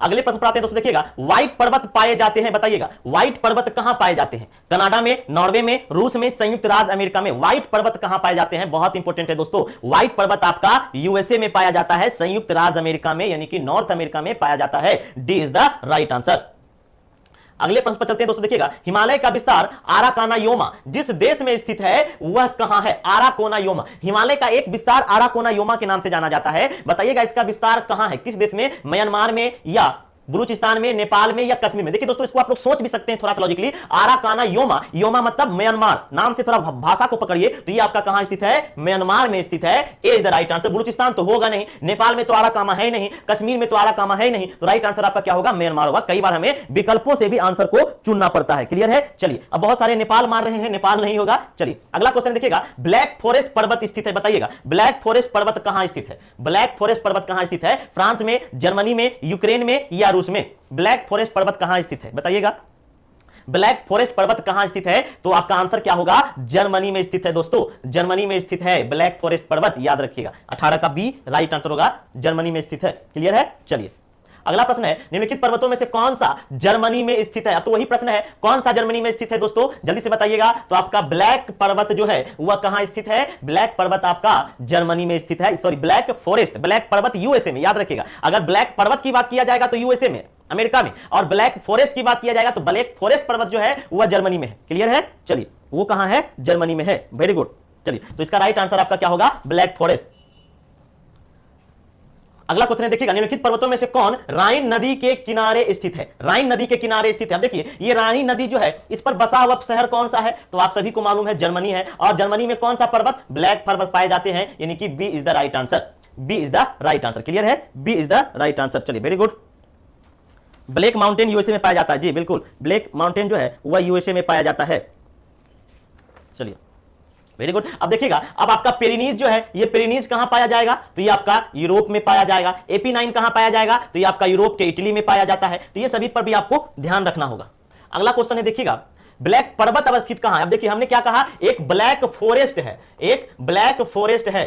अगले प्रश्न पर आते हैं दोस्तों। देखिएगा व्हाइट पर्वत पाए जाते हैं, बताइएगा व्हाइट पर्वत कहां पाए जाते हैं? कनाडा में, नॉर्वे में, रूस में, संयुक्त राज्य अमेरिका में। व्हाइट पर्वत कहां पाए जाते हैं? बहुत इंपॉर्टेंट है दोस्तों। व्हाइट पर्वत आपका यूएसए में पाया जाता है, संयुक्त राज्य अमेरिका में यानी कि नॉर्थ अमेरिका में पाया जाता है। D is the right answer. अगले प्रश्न पर चलते हैं दोस्तों। देखिएगा हिमालय का विस्तार आराकानायोमा जिस देश में स्थित है वह कहां है? आराकोनायोमा, हिमालय का एक विस्तार आराकोनायोमा के नाम से जाना जाता है। बताइएगा इसका विस्तार कहां है, किस देश में? म्यांमार में या बलूचिस्तान में, नेपाल में या कश्मीर में? देखिए दोस्तों इसको आप लोग सोच भी सकते हैं थोड़ा सा लॉजिकली। आराकानायोमा, योमा मतलब म्यांमार, नाम से थोड़ा भाषा को पकड़िए। तो ये आपका कहां स्थित है? म्यांमार में स्थित है। A is the right answer. Balochistan तो होगा नहीं, नेपाल में तो आराकामा है नहीं, कश्मीर में तो आराकामा है नहीं, तो राइट आंसर आपका क्या होगा? म्यांमार होगा। कई बार हमें विकल्पों से भी आंसर को चुनना पड़ता है। क्लियर है? चलिए अब बहुत सारे नेपाल मार रहे हैं, नेपाल नहीं होगा। चलिए अगला क्वेश्चन देखिएगा ब्लैक फॉरेस्ट पर्वत स्थित है, बताइएगा ब्लैक फॉरेस्ट पर्वत कहां स्थित है? ब्लैक फॉरेस्ट पर्वत कहां स्थित है? फ्रांस में, जर्मनी में, यूक्रेन में या रूस में? ब्लैक फॉरेस्ट पर्वत कहां स्थित है? बताइएगा ब्लैक फॉरेस्ट पर्वत कहां स्थित है? तो आपका आंसर क्या होगा? जर्मनी में स्थित है दोस्तों, जर्मनी में स्थित है ब्लैक फॉरेस्ट पर्वत। याद रखिएगा 18 का बी राइट आंसर होगा, जर्मनी में स्थित है। क्लियर है? चलिए अगला प्रश्न है निम्नलिखित पर्वतों में से कौन सा जर्मनी में स्थित है? अब तो वही प्रश्न है, कौन सा जर्मनी में स्थित है दोस्तों? जल्दी से बताइएगा। तो आपका ब्लैक पर्वत जो है वह कहां स्थित है? ब्लैक पर्वत आपका जर्मनी में स्थित है। सॉरी ब्लैक फॉरेस्ट, ब्लैक पर्वत यूएसए में। याद रखिएगा अगर ब्लैक पर्वत की बात किया जाएगा तो यूएसए में, अमेरिका में, और ब्लैक फॉरेस्ट की बात किया जाएगा तो ब्लैक फॉरेस्ट पर्वत जो है वह जर्मनी में है। क्लियर है? चलिए वो कहां है? जर्मनी में है। Very good. चलिए तो इसका राइट आंसर आपका क्या होगा? Black forest. अगला क्वेश्चन है देखिएगा निम्नलिखित पर्वतों में से कौन राइन नदी के किनारे स्थित है? राइन नदी के किनारे स्थित है। अब देखिए ये राइन नदी जो है इस पर बसा हुआ शहर कौन सा है? तो आप सभी को मालूम है जर्मनी है। और जर्मनी में कौन सा पर्वत? ब्लैक पर्वत पाए जाते हैं, यानी कि B is the right answer. B is the right answer. Clear है? B is the right answer. चलिए very good. Black mountain USA में पाया जाता है। जी बिल्कुल, ब्लैक माउंटेन जो है वह यूएसए में पाया जाता है। चलिए वेरी गुड। अब देखिएगा अब आपका पेरिनीज जो है, ये पेरिनीज कहां पाया जाएगा? तो ये आपका यूरोप में पाया जाएगा। एपी9 कहां पाया जाएगा? तो ये आपका यूरोप के इटली में पाया जाता है। तो ये सभी पर भी आपको ध्यान रखना होगा। अगला क्वेश्चन है देखिएगा ब्लैक पर्वत अवस्थित कहां है? अब देखिए हमने क्या कहा, एक ब्लैक फॉरेस्ट है, एक ब्लैक फॉरेस्ट है।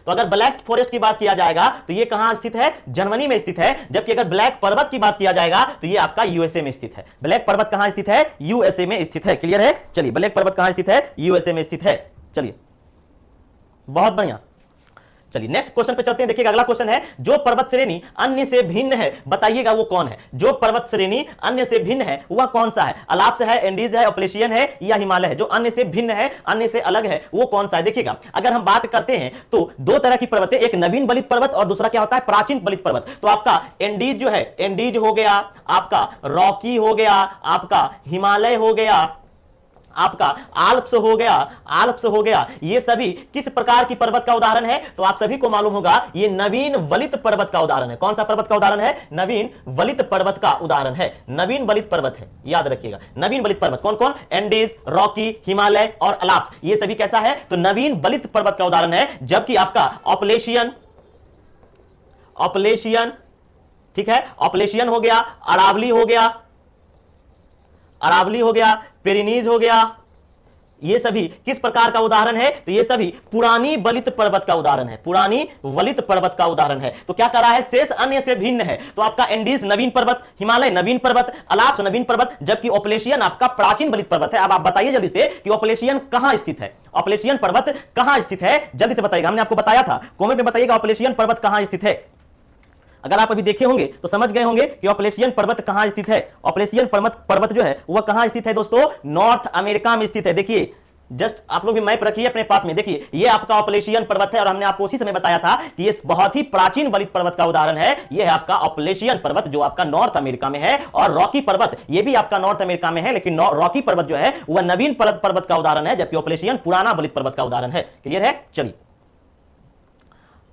तो अगर ब्लैक फॉरेस्ट की बात किया जाएगा तो ये कहां स्थित है? जर्मनी में स्थित है। जबकि अगर ब्लैक पर्वत की बात किया जाएगा तो ये आपका यूएसए में स्थित है। ब्लैक पर्वत कहां स्थित है? यूएसए में स्थित है। क्लियर है? चलिए ब्लैक पर्वत कहां स्थित है? यूएसए में स्थित है। चलिए बहुत बढ़िया। चलिए नेक्स्ट क्वेश्चन पे चलते हैं। देखिएगा अगला क्वेश्चन है जो पर्वत श्रेणी अन्य से भिन्न है, बताइएगा वो कौन है? जो पर्वत श्रेणी अन्य से भिन्न है वह कौन सा है? अलाप्स है, एंडीज है, ऑपलेशियन है या हिमालय है? जो अन्य से भिन्न है, अन्य से अलग है, वो कौन सा है? देखिएगा अगर हम बात करते हैं तो दो तरह की पर्वत है, एक नवीन बलित पर्वत और दूसरा क्या होता है? प्राचीन बलित पर्वत। तो आपका एंडीज जो है, एंडीज हो गया, आपका रॉकी हो गया, आपका हिमालय हो गया, आपका आल्प्स हो गया, आल्प्स हो गया, ये सभी किस प्रकार की पर्वत का उदाहरण है? तो आप सभी को मालूम होगा ये नवीन वलित पर्वत का उदाहरण है। कौन सा पर्वत का उदाहरण है? नवीन वलित पर्वत का उदाहरण है। नवीन वलित पर्वत है, याद रखिएगा। नवीन वलित पर्वत कौन कौन? एंडीज, रॉकी, हिमालय और अलाप्स, ये सभी कैसा है? तो नवीन वलित पर्वत का उदाहरण है। जबकि आपका ऑपलेशियन, ऑपलेशियन, ठीक है, ऑपलेशियन हो गया, अरावली हो गया, अरावली हो गया, पेरिनीज हो गया, ये सभी किस प्रकार का उदाहरण है? तो ये सभी पुरानी वलित पर्वत का उदाहरण है, पुरानी वलित पर्वत का उदाहरण है। तो क्या कर रहा है? शेष अन्य से भिन्न है। तो आपका एंडीज नवीन पर्वत, हिमालय नवीन पर्वत, अलाप्स नवीन पर्वत, जबकि ऑपलेशियन आपका प्राचीन वलित पर्वत है। अब आप बताइए जल्दी से कि ऑपलेशियन कहां स्थित है? ऑपलेशियन पर्वत कहां स्थित है? जल्दी से बताइएगा, हमने आपको बताया था, कमेंट में बताइएगा ऑपलेशियन पर्वत कहां स्थित है। अगर आप अभी देखे होंगे तो समझ गए होंगे कि ऑपलेशियन पर्वत कहां स्थित है। ऑपलेशियन पर्वत जो है वह कहां स्थित है दोस्तों? नॉर्थ अमेरिका में स्थित है। देखिए जस्ट आप लोग भी मैप रखिए अपने पास में। देखिए ये आपका ऑपलेशियन पर्वत है और हमने आपको उसी समय बताया था कि ये बहुत ही प्राचीन वलित पर्वत का उदाहरण है। ये है आपका ऑपलेशियन पर्वत जो आपका नॉर्थ अमेरिका में है। और रॉकी पर्वत ये भी आपका नॉर्थ अमेरिका में है, लेकिन रॉकी पर्वत जो है वह नवीन पर्वत का उदाहरण है, जबकि ऑपलेशियन पुराना वलित पर्वत का उदाहरण है। क्लियर है? चलिए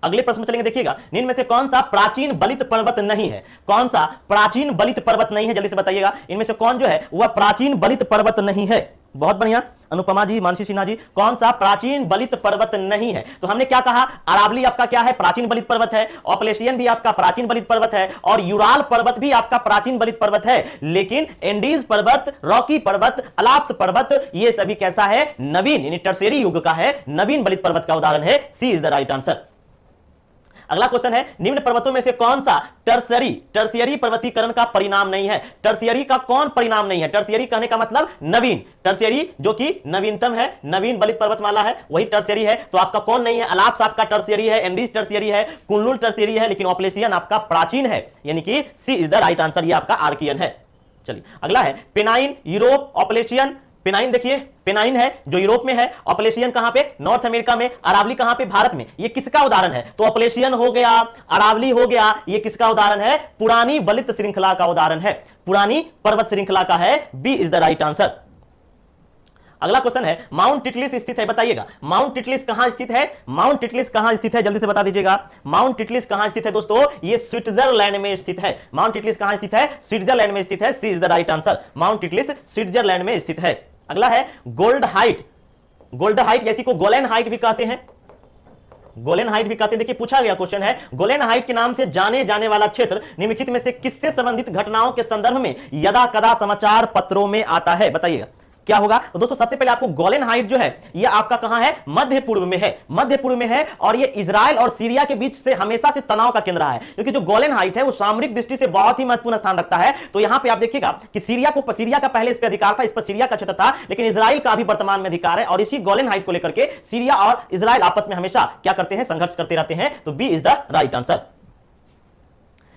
अगले प्रश्न में चलेंगे। देखिएगा निम्न में से कौन सा प्राचीन वलित पर्वत नहीं है? कौन सा प्राचीन वलित पर्वत नहीं है? जल्दी से बताइएगा इनमें से कौन जो है वह प्राचीन वलित पर्वत नहीं है? बहुत बढ़िया। अनुपमा जी, मानसी सिन्हा जी, कौन सा प्राचीन बलित पर्वत नहीं है? तो हमने क्या कहा, अरावली आपका क्या है, प्राचीन बलित पर्वत है, ऑपलेशियन भी आपका प्राचीन बलित पर्वत है, और यूराल पर्वत भी आपका प्राचीन बलित पर्वत है। लेकिन एंडीज पर्वत, रॉकी पर्वत, अलाप्स पर्वत, ये सभी कैसा है, नवीन यानी टर्शियरी युग का है, नवीन बलित पर्वत का उदाहरण है। C is the right answer. अगला क्वेश्चन है, निम्न पर्वतों में से कौन सा टर्शियरी पर्वतीकरण का परिणाम नहीं है? टर्शियरी का कौन परिणाम नहीं है? टर्शियरी कहने का मतलब नवीन, टर्शियरी जो कि नवीनतम है, नवीन बलित पर्वतमाला है, वही टर्शियरी है। तो आपका कौन नहीं है? अलाप्स आपका टर्शियरी है, एंडीज टर्शियरी है, कुनलुन टर्शियरी है, लेकिन ऑपलेशियन आपका प्राचीन है, यानी कि सी इज द राइट आंसर। ये आपका आर्कियन है। चलिए अगला है, पेनाइन, यूरोप, ऑपलेशियन। पेनाइन देखिए, पेनाइन है जो यूरोप में है, ऑपलेशियन कहां पे, नॉर्थ अमेरिका में, अरावली कहां पे, भारत में। ये किसका उदाहरण है? तो ऑपलेशियन हो गया, अरावली हो गया, ये किसका उदाहरण है? पुरानी बलित श्रृंखला का उदाहरण है, पुरानी पर्वत श्रृंखला का है। B is the right answer. अगला क्वेश्चन है, माउंट टिटलिस स्थित है, बताइएगा माउंट टिटलिस कहां स्थित है? माउंट टिटलिस कहां स्थित है, जल्दी से बता दीजिएगा। माउंट टिटलिस कहां स्थित है दोस्तों? ये स्विट्जरलैंड में स्थित है। माउंट टिटलिस कहां स्थित है? स्विट्जरलैंड में स्थित है। C is the right answer. Mount Titlis Switzerland में स्थित है। अगला है गोल्ड हाइट। गोल्ड हाइट जैसी को गोलेन हाइट भी कहते हैं, गोलेन हाइट भी कहते हैं। देखिए पूछा गया क्वेश्चन है, गोलेन हाइट के नाम से जाने जाने वाला क्षेत्र निम्नलिखित में से किससे संबंधित घटनाओं के संदर्भ में यदा कदा समाचार पत्रों में आता है? बताइएगा क्या होगा। तो दोस्तों सबसे पहले आपको गोलेन हाइट जो है ये आपका कहां है? मध्य पूर्व में है, मध्य पूर्व में है, और ये इजराइल और सीरिया के बीच से हमेशा से तनाव का केंद्र रहा है, क्योंकि जो गोलेन हाइट है वो सामरिक दृष्टि से बहुत ही महत्वपूर्ण स्थान रखता है। तो यहां पे आप देखिएगा कि सीरिया का पहले इस पर अधिकार था, इस पर सीरिया का क्षेत्र था, लेकिन इजराइल का भी वर्तमान में अधिकार है, और इसी गोलेन हाइट को लेकर के सीरिया और इजराइल आपस में हमेशा क्या करते हैं? संघर्ष करते रहते हैं। तो B is the right answer.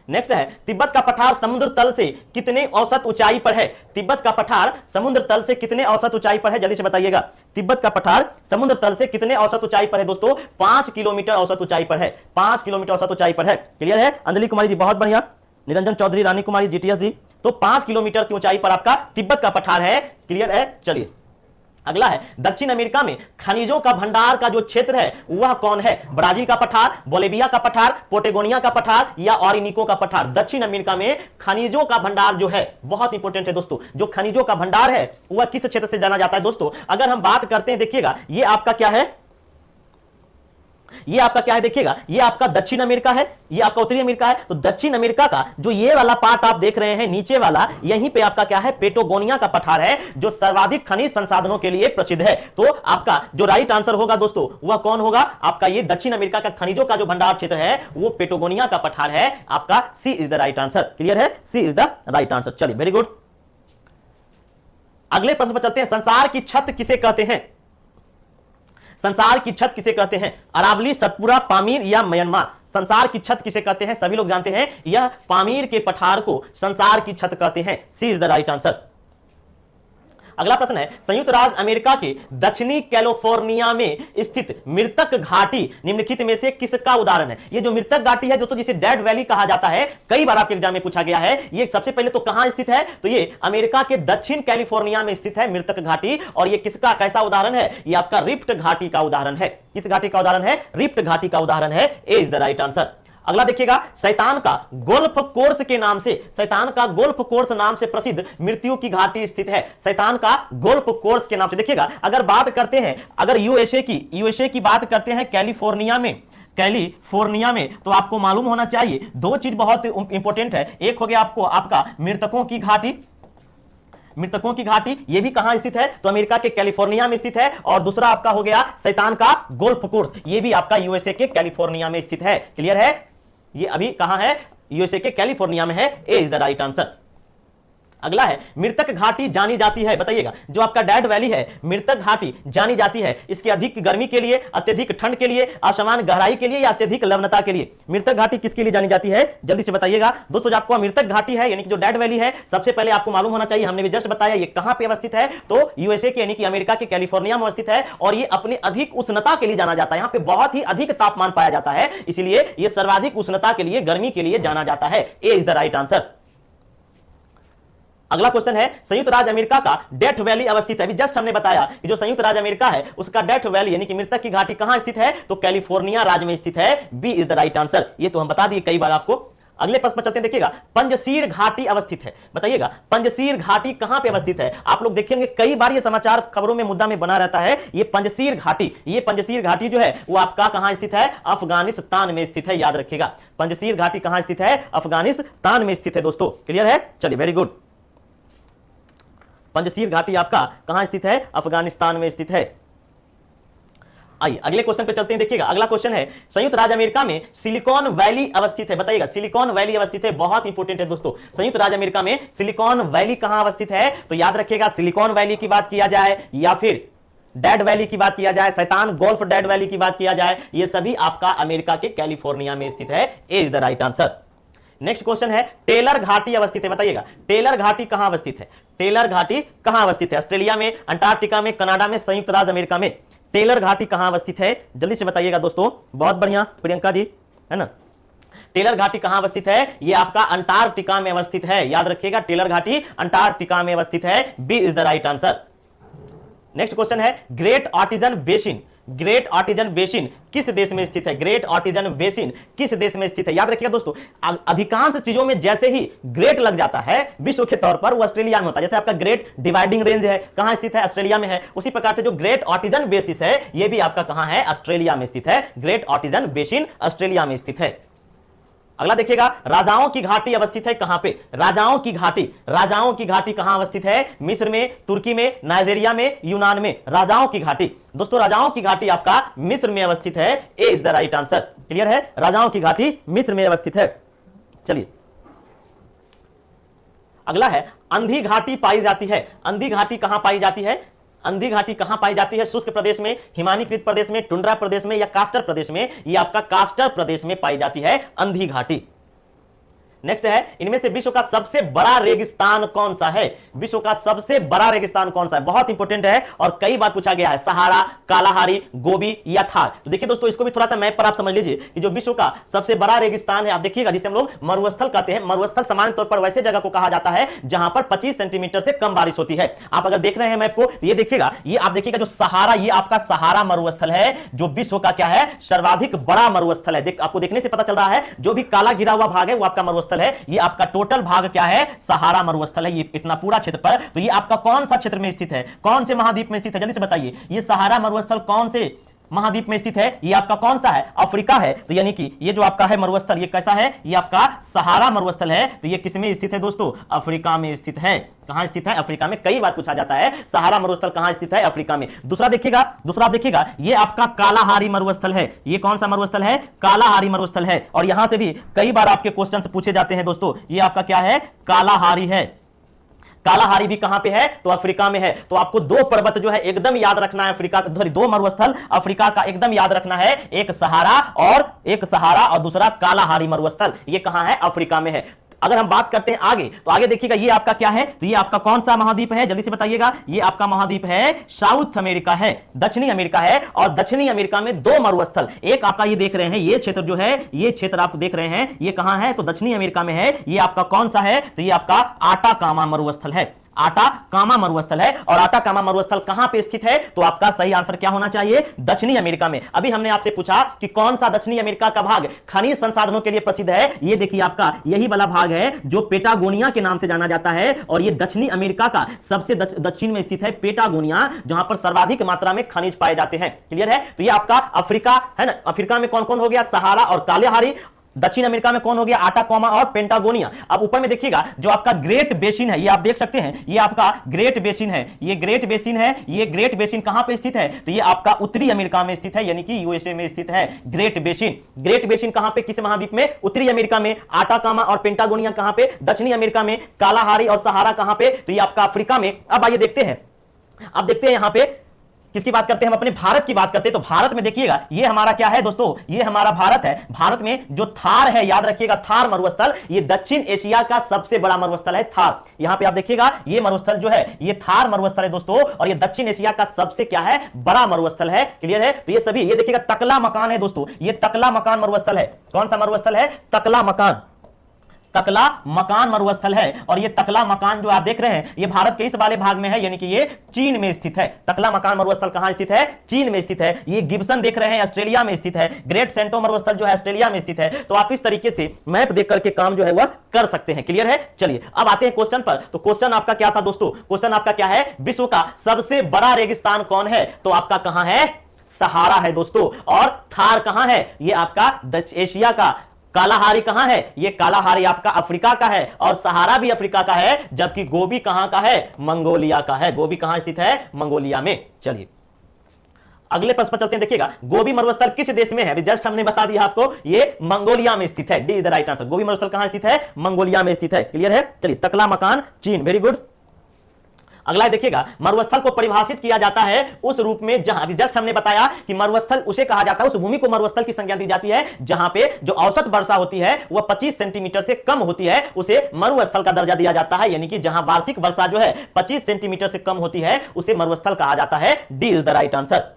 Next है, तिब्बत का पठार समुद्र तल से कितने औसत ऊंचाई पर है? तिब्बत का पठार समुद्र तल से कितने औसत ऊंचाई पर है? जल्दी से बताइएगा। तिब्बत का पठार समुद्र तल से कितने औसत ऊंचाई पर है दोस्तों? 5 किलोमीटर औसत ऊंचाई पर है, 5 किलोमीटर औसत ऊंचाई पर है। क्लियर है? अंजलि कुमारी जी बहुत बढ़िया, निरंजन चौधरी, रानी कुमारी, जीटीएस जी। तो 5 किलोमीटर की ऊंचाई पर आपका तिब्बत का पठार है। क्लियर है? चलिए अगला है, दक्षिण अमेरिका में खनिजों का भंडार का जो क्षेत्र है वह कौन है? ब्राजील का पठार, बोलिविया का पठार, पोटेगोनिया का पठार, या ऑरिनिको का पठार? दक्षिण अमेरिका में खनिजों का भंडार जो है बहुत इंपॉर्टेंट है दोस्तों, जो खनिजों का भंडार है वह किस क्षेत्र से जाना जाता है दोस्तों? अगर हम बात करते हैं, देखिएगा ये आपका क्या है, ये आपका क्या है, देखिएगा ये आपका दक्षिण अमेरिका है, ये आपका उत्तरी अमेरिका है। तो दक्षिण अमेरिका का जो ये वाला पार्ट आप देख रहे हैं नीचे वाला, यहीं पे आपका क्या है? पेटागोनिया का पठार है, जो सर्वाधिक खनिज संसाधनों के लिए प्रसिद्ध है। तो आपका जो राइट आंसर होगा दोस्तों वह कौन होगा? आपका ये दक्षिण अमेरिका का खनिजों का जो भंडार क्षेत्र है वो पेटागोनिया का पठार है। आपका C is the right answer. Clear है? C is the right answer. चलिए वेरी गुड, अगले प्रश्न पर चलते हैं। संसार की छत किसे कहते हैं? संसार की छत किसे कहते हैं? अरावली, सतपुरा, पामीर या म्यांमार? संसार की छत किसे कहते हैं? सभी लोग जानते हैं, यह पामीर के पठार को संसार की छत कहते हैं। सी इज द राइट आंसर। अगला प्रश्न है, संयुक्त राज्य अमेरिका के दक्षिणी कैलिफोर्निया में स्थित मृतक घाटी निम्नलिखित में से किसका उदाहरण है? ये जो मृतक घाटी है दोस्तों, जिसे डेड वैली कहा जाता है, कई बार आपके एग्जाम में पूछा गया है। ये सबसे पहले तो कहां स्थित है? तो ये अमेरिका के दक्षिण कैलिफोर्निया में स्थित है मृतक घाटी, और ये किसका कैसा उदाहरण है? ये आपका रिफ्ट घाटी का उदाहरण है। किस घाटी का उदाहरण है? रिफ्ट घाटी का उदाहरण है। A is the right answer. अगला देखिएगा, शैतान का गोल्फ कोर्स के नाम से, शैतान का गोल्फ कोर्स नाम से प्रसिद्ध मृत्यु की घाटी स्थित है। शैतान का गोल्फ कोर्स के नाम से, देखिएगा अगर बात करते हैं, अगर यूएसए की बात करते हैं कैलिफोर्निया में, तो आपको मालूम होना चाहिए दो चीज बहुत इंपॉर्टेंट है। एक हो गया आपको आपका मृतकों की घाटी, ये भी कहां स्थित है? तो अमेरिका के कैलिफोर्निया में स्थित है। और दूसरा आपका हो गया शैतान का गोल्फ कोर्स, ये भी आपका यूएसए के कैलिफोर्निया में स्थित है। क्लियर है? ये अभी कहां है? यूएसए के कैलिफोर्निया में है। A is the right answer. अगला है, मृतक घाटी जानी जाती है, बताइएगा जो आपका डेड वैली है, मृतक घाटी जानी जाती है इसकी अधिक गर्मी के लिए, अत्यधिक ठंड के लिए, असमान गहराई के लिए, या अत्यधिक लवणता के लिए? मृतक घाटी किसके लिए जानी जाती है? जल्दी से बताइएगा दोस्तों। जो आपको मृतक घाटी है यानी कि जो डेड वैली है, सबसे पहले आपको मालूम होना चाहिए, हमने भी जस्ट बताया ये कहां पे अवस्थित है, तो यूएसए के यानी कि अमेरिका के कैलिफोर्निया में अवस्थित है, और ये अपने अधिक उष्णता के लिए जाना जाता है। यहां पे बहुत ही अधिक तापमान पाया जाता है, इसलिए ये सर्वाधिक उष्णता के लिए, गर्मी के लिए जाना जाता है। A is the right answer. अगला क्वेश्चन है, संयुक्त राज्य अमेरिका का डेथ वैली अवस्थित है। अभी जस्ट हमने बताया कि जो संयुक्त राज्य अमेरिका है उसका डेथ वैली यानी कि मृतक की घाटी कहां स्थित है? तो कैलिफोर्निया राज्य में स्थित है। B is the right answer. ये तो हम बता दिए कई बार आपको। अगले प्रश्न पर चलते हैं, देखिएगा पंजशीर घाटी अवस्थित है, बताइएगा पंजशीर घाटी कहां पे अवस्थित है। आप लोग देखेंगे कई बार ये समाचार खबरों में मुद्दा में बना रहता है, ये पंजशीर घाटी, ये पंजशीर घाटी जो है वो आपका कहां स्थित है, अफगानिस्तान में स्थित है, याद रखिएगा पंजशीर घाटी कहां स्थित है, अफगानिस्तान में स्थित है दोस्तों, क्लियर है। चलिए वेरी गुड, पंजशीर घाटी आपका कहां स्थित है, अफगानिस्तान में स्थित है। आइए अगले क्वेश्चन पे चलते हैं, देखिएगा अगला क्वेश्चन है संयुक्त राज्य अमेरिका में सिलिकॉन वैली अवस्थित है, बताइएगा सिलिकॉन वैली अवस्थित है, बहुत इंपॉर्टेंट है दोस्तों, संयुक्त राज्य अमेरिका में सिलिकॉन वैली कहां अवस्थित है, तो याद रखिएगा सिलिकॉन वैली की बात किया जाए या फिर डेड वैली की बात किया जाए, शैतान गोल्फ डेड वैली की बात किया जाए, ये सभी आपका अमेरिका के कैलिफोर्निया में स्थित है, A is the right answer. Next question है टेलर घाटी अवस्थित है, बताइएगा टेलर घाटी कहां अवस्थित है, टेलर घाटी कहां अवस्थित है, ऑस्ट्रेलिया में, अंटार्कटिका में, कनाडा में, संयुक्त राज्य अमेरिका में टेलर घाटी कहां अवस्थित है, जल्दी से बताइएगा दोस्तों। बहुत बढ़िया प्रियंका जी, है ना। टेलर घाटी कहां अवस्थित है, ये आपका अंटार्कटिका में अवस्थित है, याद रखिएगा टेलर घाटी अंटार्कटिका में अवस्थित है, B is the right answer. Next question है great artesian basin, great artesian basin किस देश में स्थित है, ग्रेट आर्टिजन बेसिन किस देश में स्थित है, याद रखिएगा दोस्तों अधिकांश चीजों में जैसे ही ग्रेट लग जाता है विश्व के तौर पर वो ऑस्ट्रेलिया में होता है, जैसे आपका ग्रेट डिवाइडिंग रेंज है कहां स्थित है, ऑस्ट्रेलिया में है, उसी प्रकार से जो ग्रेट आर्टिजन बेसिस है ये भी आपका कहां है, ऑस्ट्रेलिया में स्थित है, ग्रेट आर्टिजन बेसिन ऑस्ट्रेलिया में स्थित है। अगला देखिएगा राजाओं की घाटी अवस्थित है कहां पे, राजाओं की घाटी, राजाओं की घाटी कहां अवस्थित है, मिस्र में, तुर्की में, नाइजीरिया में, यूनान में, राजाओं की घाटी दोस्तों, राजाओं की घाटी आपका मिस्र में अवस्थित है, A is the right answer, clear है, राजाओं की घाटी मिस्र में अवस्थित है। चलिए अगला है अंधी घाटी पाई जाती है, अंधी घाटी कहां पाई जाती है, अंधी घाटी कहां पाई जाती है, शुष्क प्रदेश में, हिमानीकृत प्रदेश में, टुंड्रा प्रदेश में या कास्टर प्रदेश में, ये आपका कास्टर प्रदेश में पाई जाती है अंधी घाटी। नेक्स्ट है इनमें से विश्व का सबसे बड़ा रेगिस्तान कौन सा है, विश्व का सबसे बड़ा रेगिस्तान कौन सा है, बहुत इंपॉर्टेंट है और कई बार पूछा गया है, सहारा, कालाहारी, गोबी या थार। तो देखिए दोस्तों इसको भी थोड़ा सा मैप पर आप समझ लीजिए कि जो विश्व का सबसे बड़ा रेगिस्तान है आप देखिएगा जिसे हम लोग मरुस्थल कहते हैं, मरुस्थल सामान्य तौर पर वैसे जगह को कहा जाता है जहां पर 25 सेंटीमीटर से कम बारिश होती है। आप अगर देख रहे हैं मैप को ये देखिएगा, ये आप देखिएगा जो सहारा, ये आपका सहारा मरुस्थल है जो विश्व का क्या है, सर्वाधिक बड़ा मरुस्थल है। आपको देखने से पता चल रहा है जो भी काला घिरा हुआ भाग है वो आपका मरुस्थल है, ये आपका टोटल भाग क्या है, सहारा मरुस्थल है, ये इतना पूरा क्षेत्र पर। तो ये आपका कौन सा क्षेत्र में स्थित है, कौन से महाद्वीप में स्थित है, जल्दी से बताइए, ये सहारा मरुस्थल कौन से महाद्वीप में स्थित है, ये आपका कौन सा है, अफ्रीका है। तो यानी कि ये जो आपका है मरुस्थल ये कैसा है, ये आपका सहारा मरुस्थल है, तो ये किस में स्थित है दोस्तों, अफ्रीका में स्थित है। कहां स्थित है, अफ्रीका में, कई बार पूछा जाता है सहारा मरुस्थल कहां स्थित है, अफ्रीका में। दूसरा देखिएगा, दूसरा देखिएगा ये आपका कालाहारी मरुस्थल है, ये कौन सा मरुस्थल है, कालाहारी मरुस्थल है, और यहां से भी कई बार आपके क्वेश्चन पूछे जाते हैं दोस्तों, ये आपका क्या है, कालाहारी है। कालाहारी भी कहां पे है, तो अफ्रीका में है। तो आपको दो पर्वत जो है एकदम याद रखना है, अफ्रीका दो मरुस्थल अफ्रीका का एकदम याद रखना है, एक सहारा और दूसरा कालाहारी मरुस्थल, ये कहां है, अफ्रीका में है। अगर हम बात करते हैं आगे, तो आगे देखिएगा ये आपका क्या है, तो ये आपका कौन सा महाद्वीप है, जल्दी से बताइएगा, ये आपका महाद्वीप है साउथ अमेरिका है, दक्षिणी अमेरिका है। और दक्षिणी अमेरिका में दो मरुस्थल, एक आपका ये देख रहे हैं, ये क्षेत्र जो है, ये क्षेत्र आप देख रहे हैं, ये कहां है, तो दक्षिणी अमेरिका में है। ये आपका कौन सा है, तो ये आपका आटाकामा मरुस्थल है, आटाकामा मरुस्थल है। और आटाकामा मरुस्थल कहां पे स्थित है, तो आपका सही आंसर क्या होना चाहिए, दक्षिणी अमेरिका में। अभी हमने आपसे पूछा कि कौन सा दक्षिणी अमेरिका का भाग खनिज संसाधनों के लिए प्रसिद्ध है, ये देखिए आपका यही वाला भाग है जो पेटागोनिया के नाम से जाना जाता है, और ये दक्षिणी अमेरिका का सबसे दक्षिण में स्थित है पेटागोनिया, जहां पर सर्वाधिक मात्रा में खनिज पाए जाते हैं। क्लियर है, तो ये आपका अफ्रीका है ना, अफ्रीका में कौन कौन हो गया, सहारा और कालाहारी, दक्षिण अमेरिका में कौन हो गया, आटाकामा और पेंटागोनिया। अब ऊपर में देखिएगा जो आपका ग्रेट बेसिन है, ये आप देख सकते हैं, ये आपका ग्रेट बेसिन है, ये ग्रेट बेसिन है, ये ग्रेट बेसिन कहां पे स्थित है, तो ये आपका उत्तरी अमेरिका में स्थित है, यानी कि यूएसए में स्थित है ग्रेट बेसिन। ग्रेट बेसिन कहां पे, किस महाद्वीप में, उत्तरी अमेरिका में। आटाकामा और पेंटागोनिया कहां पे, दक्षिणी अमेरिका में। कालाहारी और सहारा कहां पे, तो ये आपका अफ्रीका में। अब आइए देखते हैं, अब देखते हैं यहां पे किसकी बात करते हैं, हम अपने भारत की बात करते हैं। तो भारत में देखिएगा ये हमारा क्या है दोस्तों, ये हमारा भारत है। भारत में जो थार है, याद रखिएगा थार मरुस्थल, ये दक्षिण एशिया का सबसे बड़ा मरुस्थल है थार। यहां पे आप देखिएगा ये मरुस्थल जो है ये थार मरुस्थल है दोस्तों, और ये दक्षिण एशिया का सबसे क्या है, बड़ा मरुस्थल है। क्लियर है, तो ये सभी, ये देखिएगा तकला मकान है दोस्तों, ये तकला मकान मरुस्थल है। कौन सा मरुस्थल है, तकला मकान। तकला मकान मरुस्थल है। और ये तकला मकान जो आप देख रहे हैं ये भारत के इस वाले भाग में है, यानी कि ये चीन में स्थित है। तकला मकान मरुस्थल कहां स्थित है? चीन में स्थित है। ये गिब्सन देख रहे हैं ऑस्ट्रेलिया में स्थित है। ग्रेट सेंटो मरुस्थल जो है ऑस्ट्रेलिया में स्थित है। तो आप इस तरीके से मैप देख करके काम जो है वह कर सकते हैं। क्लियर है? चलिए अब आते हैं क्वेश्चन पर। तो क्वेश्चन आपका क्या था दोस्तों? क्वेश्चन आपका क्या है? विश्व का सबसे बड़ा रेगिस्तान कौन है? तो आपका कहां है? सहारा है दोस्तों। और थार कहां है? ये आपका दक्षिण एशिया का। कालाहारी कहां है? ये कालाहारी आपका अफ्रीका का है और सहारा भी अफ्रीका का है। जबकि गोबी कहां का है? मंगोलिया का है। गोबी कहां स्थित है? मंगोलिया में। चलिए अगले प्रश्न पर चलते हैं। देखिएगा गोबी मरुस्थल किस देश में है? अभी जस्ट हमने बता दिया आपको, ये मंगोलिया में स्थित है। D is the right answer. Gobi मरुस्थल कहां स्थित है? मंगोलिया में स्थित है। क्लियर है? चलिए तकला मकान चीन, वेरी गुड। अगला देखिएगा मरुस्थल को परिभाषित किया जाता है उस रूप में जहां अभी जस्ट हमने बताया कि मरुस्थल उसे कहा जाता है, उस भूमि को मरुस्थल की संज्ञा दी जाती है जहां पे जो औसत वर्षा होती है वह 25 सेंटीमीटर से कम होती है, उसे मरुस्थल का दर्जा दिया जाता है। यानी कि जहां वार्षिक वर्षा जो है 25 सेंटीमीटर से कम होती है उसे मरुस्थल कहा जाता है। D is the right answer.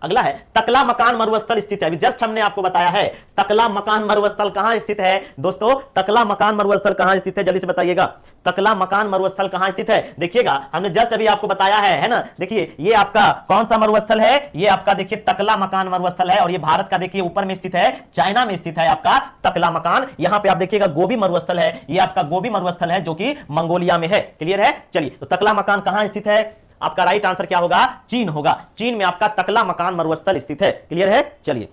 अगला है तकला मकान मरुस्थल स्थित है। अभी जस्ट हमने आपको बताया है तकला मकान मरुस्थल कहां स्थित है दोस्तों? तकला मकान मरुस्थल कहां स्थित है? जल्दी से बताइएगा तकला मकान मरुस्थल कहां स्थित है? देखिएगा हमने जस्ट अभी आपको बताया है ना। देखिए ये आपका कौन सा मरुस्थल है? ये आपका देखिए तकला मकान मरुस्थल है। और ये भारत का देखिए ऊपर में स्थित है, चाइना में स्थित है आपका तकला मकान। यहां पे आप देखिएगा गोबी मरुस्थल है, ये आपका गोबी मरुस्थल है जो कि मंगोलिया में है। क्लियर है? चलिए तो तकला मकान कहां स्थित है? आपका राइट आंसर क्या होगा? चीन होगा। चीन में आपका तकला मकान मरुस्थल स्थित है। क्लियर है? चलिए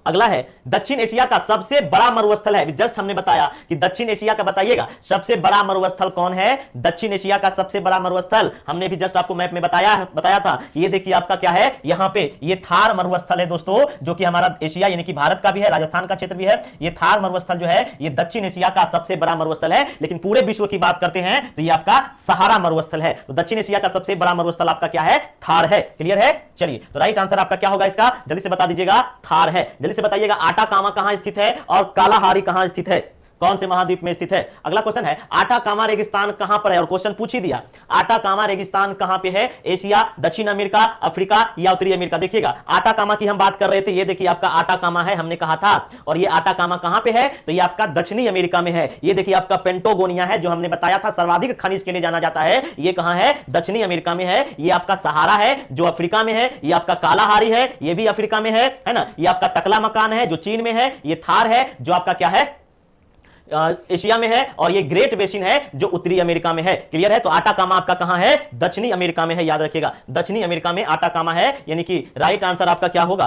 अगला है दक्षिण एशिया का सबसे बड़ा मरुस्थल है। जस्ट हमने बताया कि दक्षिण एशिया का बताइएगा सबसे बड़ा मरुस्थल कौन है? दक्षिण एशिया का सबसे बड़ा मरुस्थल हमने भी जस्ट आपको मैप में बताया था। ये देखिए आपका क्या है, यहां पे ये थार मरुस्थल है दोस्तों, जो कि हमारा एशिया यानी कि भारत का भी है, राजस्थान का क्षेत्र भी है। ये थार मरुस्थल जो है ये दक्षिण एशिया का सबसे बड़ा मरुस्थल है। लेकिन पूरे विश्व की बात करते हैं तो ये आपका सहारा मरुस्थल है। तो दक्षिण एशिया का सबसे बड़ा मरुस्थल आपका क्या है? थार है। क्लियर है? चलिए तो राइट आंसर आपका क्या होगा इसका? जल्दी से बता दीजिएगा। थार है। जल्दी से बताइएगा आटाकामा कहां स्थित है और कालाहारी कहां स्थित है? कौन से महाद्वीप में स्थित है? अगला क्वेश्चन है आटाकामा रेगिस्तान कहां पर है? और क्वेश्चन पूछ ही दिया आटाकामा रेगिस्तान कहां पे है? एशिया, दक्षिण अमेरिका, अफ्रीका या उत्तरी अमेरिका? देखिएगा आटाकामा की हम बात कर रहे थे, ये देखिए आपका आटाकामा है, हमने कहा था। और ये आटाकामा कहां पे है? तो ये आपका दक्षिणी अमेरिका में है। ये देखिए आपका पेंटागोनिया है जो हमने बताया था सर्वाधिक खनिज के लिए जाना जाता है। ये कहां है? दक्षिणी अमेरिका में है। ये आपका सहारा है जो अफ्रीका में है। ये आपका कालाहारी है, ये भी अफ्रीका में है ना। ये आपका तकला मकान है जो चीन में है। ये थार है जो आपका क्या है? एशिया में है। और ये ग्रेट बेसिन है जो उत्तरी अमेरिका में है। क्लियर है? तो आटाकामा आपका कहां है? दक्षिणी अमेरिका में है। याद रखिएगा दक्षिणी अमेरिका में आटाकामा है। यानी कि राइट आंसर आपका क्या होगा?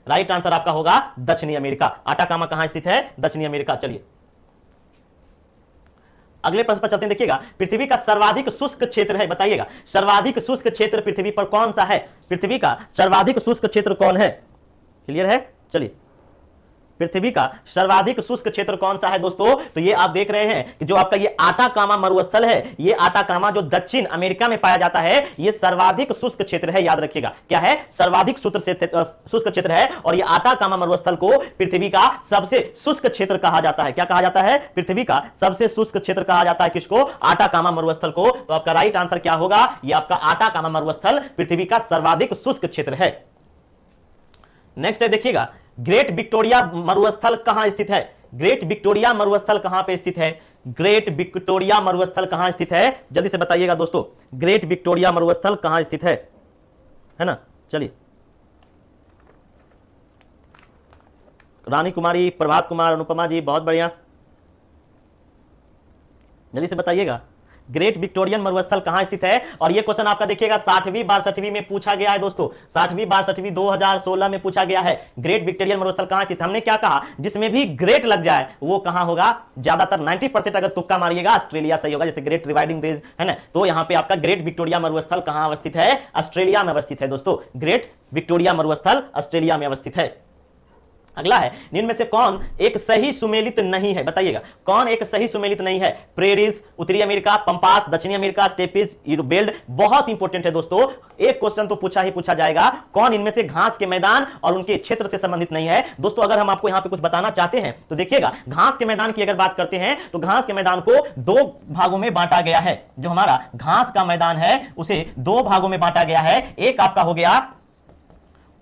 राइट आंसर आपका होगा दक्षिणी अमेरिका। आटाकामा कहां स्थित है? दक्षिणी अमेरिका। चलिए अगले प्रश्न पर चलते हैं। देखिएगा पृथ्वी का सर्वाधिक शुष्क क्षेत्र है, बताइएगा सर्वाधिक शुष्क क्षेत्र पृथ्वी पर कौन सा है? पृथ्वी का सर्वाधिक शुष्क क्षेत्र कौन है? क्लियर है? चलिए पृथ्वी का सर्वाधिक शुष्क क्षेत्र कौन सा है दोस्तों? तो ये आप देख रहे हैं कि जो आपका ये आटाकामा मरुस्थल है, ये आटाकामा जो दक्षिण अमेरिका में पाया जाता है, ये सर्वाधिक शुष्क क्षेत्र है। याद रखिएगा क्या है? सर्वाधिक शुष्क क्षेत्र है। और ये आटाकामा मरुस्थल को पृथ्वी का सबसे शुष्क क्षेत्र कहा जाता है। क्या कहा जाता है? पृथ्वी का सबसे शुष्क क्षेत्र कहा जाता है। किसको? आटाकामा मरुस्थल को। तो आपका राइट आंसर क्या होगा? ये आपका आटाकामा मरुस्थल पृथ्वी का सर्वाधिक शुष्क क्षेत्र है। नेक्स्ट है देखिएगा ग्रेट विक्टोरिया मरुस्थल कहां स्थित है? ग्रेट विक्टोरिया मरुस्थल कहां पे स्थित है? ग्रेट विक्टोरिया मरुस्थल कहां स्थित है? जल्दी से बताइएगा दोस्तों ग्रेट विक्टोरिया मरुस्थल कहां स्थित है ना। चलिए रानी कुमारी, प्रभात कुमार, अनुपमा जी, बहुत बढ़िया, जल्दी से बताइएगा ग्रेट विक्टोरियन मरुस्थल कहां स्थित है। और यह क्वेश्चन आपका देखिएगा 60वीं 62वीं में पूछा गया है दोस्तों। 60वीं 62वीं 2016 में पूछा गया है ग्रेट विक्टोरियन मरुस्थल कहां स्थित। हमने क्या कहा? जिसमें भी ग्रेट लग जाए वो कहां होगा? ज्यादातर 90% अगर तुक्का मारिएगा ऑस्ट्रेलिया सही होगा, जैसे ग्रेट डिवाइडिंग रेंज है ना। तो यहां पे आपका ग्रेट विक्टोरिया मरुस्थल कहां अवस्थित है? ऑस्ट्रेलिया में अवस्थित है दोस्तों। ग्रेट विक्टोरिया मरुस्थल ऑस्ट्रेलिया में अवस्थित है। अगला है निम्न में से कौन एक सही सुमेलित नहीं है? बताइएगा कौन एक सही सुमेलित नहीं है? प्रेरीज, उत्तरी अमेरिका, पंपास, दक्षिणी अमेरिका, स्टेपीज, बेल्ट। बहुत इंपॉर्टेंट है दोस्तों, एक क्वेश्चन तो पूछा ही पूछा जाएगा। कौन इनमें से घास के मैदान और उनके क्षेत्र से संबंधित नहीं है? दोस्तों अगर हम आपको यहां पे कुछ बताना चाहते हैं तो देखिएगा घास के मैदान की अगर बात करते हैं तो घास के मैदान को दो भागों में बांटा गया है। जो हमारा घास का मैदान है उसे दो भागों में बांटा गया है। एक आपका हो गया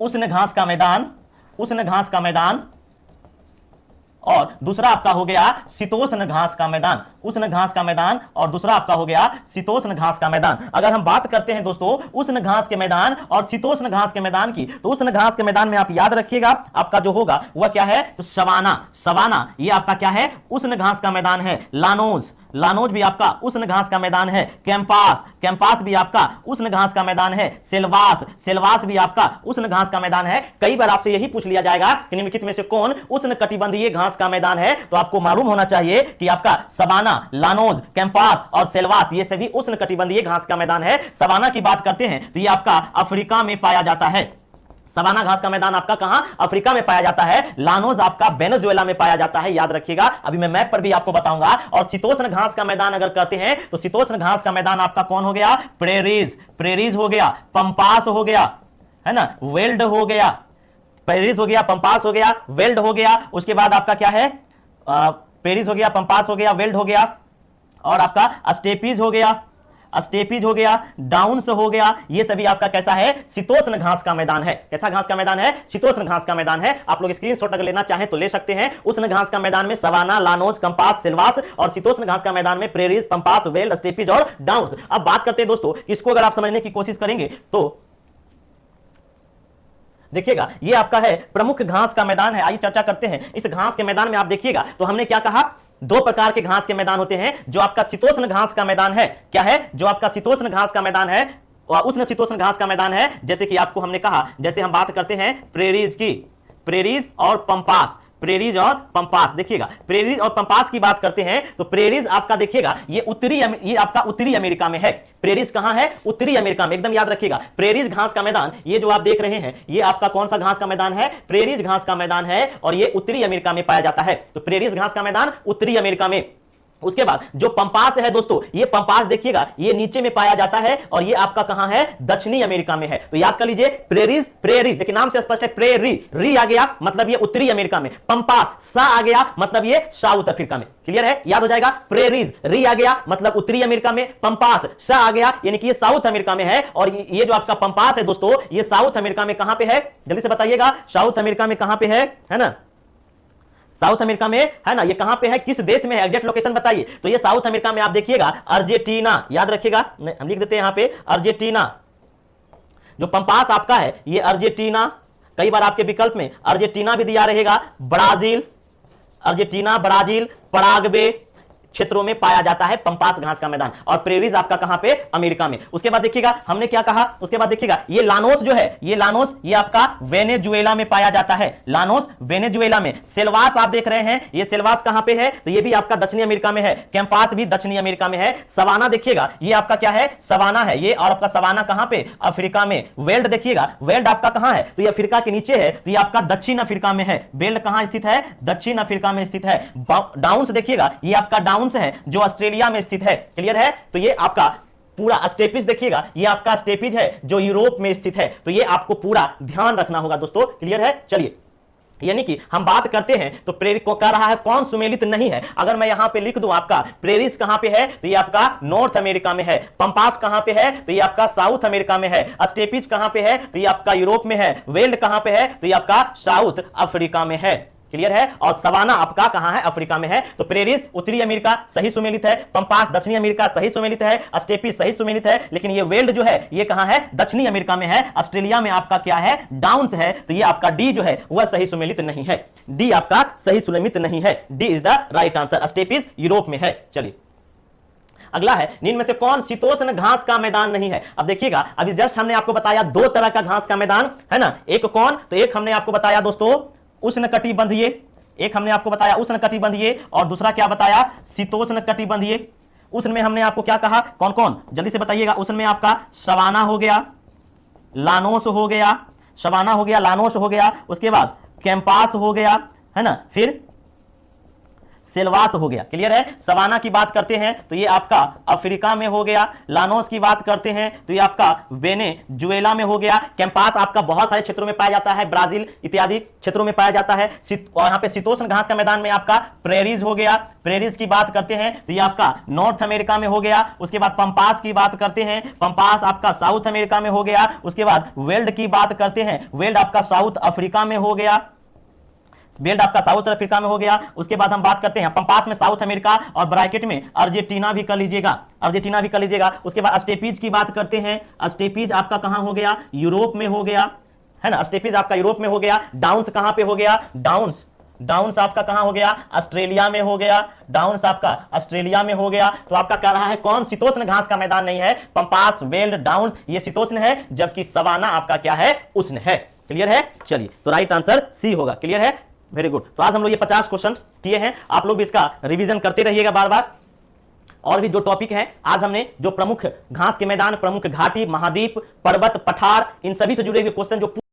उष्ण घास का मैदान, उष्ण घास का मैदान, और दूसरा आपका हो गया शीतोष्ण घास का मैदान, उष्ण घास का मैदान, और दूसरा आपका हो गया शीतोष्ण घास का मैदान। अगर हम बात करते हैं दोस्तों उष्ण घास के मैदान और शीतोष्ण घास के मैदान की, तो उष्ण घास के मैदान में आप याद रखिएगा आपका जो होगा वह क्या है, तो सवाना। सवाना ये आपका क्या है, उष्ण घास का मैदान है। लानोज, लानोज भी आपका उष्ण घास का मैदान है। कैंपास, कैंपास भी आपका उष्ण घास का मैदान है। सेलवास, सेलवास भी आपका उष्ण घास का मैदान है। कई बार आपसे यही पूछ लिया जाएगा कि निम्नलिखित में से कौन उष्ण कटिबंधीय घास का मैदान है, तो आपको मालूम होना चाहिए कि आपका सवाना, लानोज, कैंपास और सेलवास ये सभी उष्ण कटिबंधीय घास का मैदान है। सवाना की बात करते हैं तो ये आपका अफ्रीका में पाया जाता है। सवाना घास का मैदान आपका कहां, अफ्रीका में पाया जाता है। लानोज आपका वेनेजुएला में पाया जाता है, याद रखिएगा, अभी मैं मैप पर भी आपको बताऊंगा। और शीतोष्ण घास का मैदान अगर कहते हैं तो शीतोष्ण घास का मैदान आपका कौन हो गया, प्रेरीज, प्रेरीज हो गया, पंपास हो गया, है ना, वेल्ड हो गया, प्रेरीज हो गया, पंपास हो गया, वेल्ड हो गया। उसके बाद आपका क्या है, प्रेरीज हो गया, पंपास हो गया, वेल्ड हो गया, और आपका स्टेपीज हो गया, स्टेपीज हो गया, डाउन्स हो गया। ये सभी आपका कैसा है, शीतोष्ण घास का मैदान है। कैसा घास का मैदान है, शीतोष्ण घास का मैदान है। आप लोग स्क्रीनशॉट अगर लेना चाहें तो ले सकते हैं। उष्ण घास का मैदान में सवाना, लानोज, कंपास, सिलवास, और शीतोष्ण घास का मैदान में प्रेरीज, पंपास, वेल्ड, स्टेपीज और डाउन्स। अब बात करते हैं दोस्तों, इसको अगर आप समझने की कोशिश करेंगे तो देखिएगा ये आपका है प्रमुख घास का मैदान है। आइए चर्चा करते हैं इस घास के मैदान में। आप देखिएगा तो हमने क्या कहा, दो प्रकार के घास के मैदान होते हैं। जो आपका शीतोष्ण घास का मैदान है, क्या है, जो आपका शीतोष्ण घास का मैदान है, उष्ण शीतोष्ण घास का मैदान है। जैसे कि आपको हमने कहा, जैसे हम बात करते हैं प्रेरीज की, प्रेरीज और पंपास, प्रेरीज और पंपास। देखिएगा प्रेरीज और पंपास की बात करते हैं तो प्रेरीज आपका देखिएगा ये आपका उत्तरी अमेरिका में है। प्रेरीज कहां है, उत्तरी अमेरिका में, एकदम याद रखिएगा। प्रेरीज घास का मैदान ये जो आप देख रहे हैं ये आपका कौन सा घास का मैदान है, प्रेरीज घास का मैदान है, और ये उत्तरी अमेरिका में पाया जाता है। तो प्रेरीज घास का मैदान उत्तरी अमेरिका में। उसके बाद जो पंपास है दोस्तों, ये पंपास देखिएगा ये नीचे में पाया जाता है, और ये आपका कहां है, दक्षिणी अमेरिका में है। तो याद कर लीजिए प्रेरीज, प्रेरी देखिए नाम से स्पष्ट है, प्रेरी, री आ गया मतलब ये उत्तरी अमेरिका में, पंपास सा आ गया मतलब ये साउथ अफ्रीका में। क्लियर है, याद हो जाएगा। प्रेरीज री आ गया मतलब उत्तरी अमेरिका में, पंपास सा आ गया यानी कि ये साउथ अमेरिका में है। और ये जो आपका पंपास है दोस्तों ये साउथ अमेरिका में कहां पे है, जल्दी से बताइएगा, साउथ अमेरिका में कहां पे है ना, साउथ अमेरिका में है ना, ये कहां पे है, किस देश में है, एग्जैक्ट लोकेशन बताइए। तो ये साउथ अमेरिका में आप देखिएगा अर्जेंटीना, याद रखिएगा, हम लिख देते हैं यहां पे अर्जेंटीना। जो पंपास आपका है ये अर्जेंटीना, कई बार आपके विकल्प में अर्जेंटीना भी दिया रहेगा, ब्राजील, अर्जेंटीना, ब्राजील, पराग्वे क्षेत्रों में पाया जाता है पंपास घास का मैदान। और प्रेरीज आपका कहां पे, अमेरिका में। उसके बाद देखिएगा हमने क्या कहा, उसके बाद देखिएगा ये लानोस जो है, ये लानोस ये आपका वेनेजुएला में पाया जाता है, लानोस वेनेजुएला में। सेलवास आप देख रहे हैं, ये सेलवास कहां पे है, तो ये भी आपका दक्षिणी अमेरिका में है। कैंपास भी दक्षिणी अमेरिका में है। सवाना देखिएगा ये आपका क्या है, सवाना है ये, और आपका सवाना कहां पे, अफ्रीका में। वेल्ड देखिएगा, वेल्ड आपका कहां है, तो ये अफ्रीका के नीचे है, तो ये आपका दक्षिण अफ्रीका में है। वेल्ड कहां स्थित है, दक्षिण अफ्रीका में स्थित है। डाउन्स देखिएगा ये आपका डाउन्स है जो ऑस्ट्रेलिया में स्थित है। क्लियर है, तो ये आपका पूरा स्टेपिज देखिएगा ये आपका स्टेपिज है जो यूरोप में स्थित है। तो ये आपको पूरा ध्यान रखना होगा दोस्तों। क्लियर है, चलिए यानी कि हम बात करते हैं तो प्रेरित को कह रहा है कौन सुमेलित नहीं है। अगर मैं यहां पे लिख दूं आपका प्रेरिस कहां पे है, तो ये आपका नॉर्थ अमेरिका में है। पंपास कहां पे है, तो ये आपका साउथ अमेरिका में है। स्टेपिज कहां पे है, तो ये आपका यूरोप में है। वेल्ड कहां पे है, तो ये आपका साउथ अफ्रीका में है। क्लियर है, और सवाना आपका कहां है, अफ्रीका में है। तो प्रेरिस उत्तरी अमेरिका सही सुमेलित है, पंपास दक्षिणी अमेरिका सही सुमेलित है, स्टेपी सही सुमेलित है। लेकिन ये वेल्ड जो है ये कहां है, दक्षिणी अमेरिका में है। ऑस्ट्रेलिया में आपका क्या है, डाउन्स है। तो ये आपका डी जो है वह सही सुमेलित नहीं है, डी आपका सही सुमेलित नहीं है। D is the right answer. Steppes Europe में है। चलिए अगला है, निम्न में से कौन शीतोष्ण घास का मैदान नहीं है। अब देखिएगा अभी जस्ट हमने आपको बताया दो तरह का घास का मैदान है ना, एक कौन, तो एक हमने आपको बताया दोस्तों उष्णकटिबंधीय, एक हमने आपको बताया उष्णकटिबंधीय, और दूसरा क्या बताया, शीतोष्ण कटिबंधीय। उष्ण में हमने आपको क्या कहा, कौन कौन जल्दी से बताइएगा। उष्ण में आपका सवाना हो गया, लानोस हो गया, सवाना हो गया, लानोस हो गया, उसके बाद कैंपास हो गया है ना, फिर सेलवास हो गया। क्लियर है, सवाना की बात करते हैं तो ये आपका अफ्रीका में हो गया। लानोस की बात करते हैं तो ये आपका वेनेजुएला में हो गया। कैंपास आपका बहुत सारे क्षेत्रों में पाया जाता है, ब्राजील इत्यादि क्षेत्रों में पाया जाता है। और यहाँ पे शीतोष्ण घास का मैदान में आपका प्रेरीज हो गया। प्रेरीज की बात करते हैं तो ये आपका नॉर्थ अमेरिका में हो गया। उसके बाद पंपास की बात करते हैं, पंपास आपका साउथ अमेरिका में हो गया। उसके बाद वेल्ड की बात करते हैं, वेल्ड आपका साउथ अफ्रीका में हो गया। बेल्ट आपका साउथ अफ्रीका में हो गया। उसके बाद हम बात करते हैं पंपास में साउथ अमेरिका, और ब्रैकेट में अर्जेंटीना भी कर लीजिएगा, अर्जेंटीना भी कर लीजिएगा। उसके बाद स्टेपीज की बात करते हैं, स्टेपीज आपका कहां हो गया, यूरोप में हो गया, है ना, स्टेपीज आपका यूरोप में हो गया। डाउन्स कहां पे हो गया, डाउन्स, डाउन्स आपका कहां हो गया, ऑस्ट्रेलिया में हो गया, डाउन्स आपका ऑस्ट्रेलिया में हो गया। तो आपका कह रहा है कौन शीतोष्ण घास का मैदान नहीं है, पंपास, वेल्ड, डाउन्स ये शीतोष्ण है, जबकि सवाना आपका क्या है, उष्ण है। क्लियर है? चलिए, तो राइट आंसर सी होगा। क्लियर है? Very good. तो आज हम लोग ये 50 क्वेश्चन किए हैं, आप लोग भी इसका रिवीजन करते रहिएगा बार बार। और भी जो टॉपिक है, आज हमने जो प्रमुख घास के मैदान, प्रमुख घाटी, महाद्वीप, पर्वत, पठार, इन सभी से जुड़े हुए क्वेश्चन जो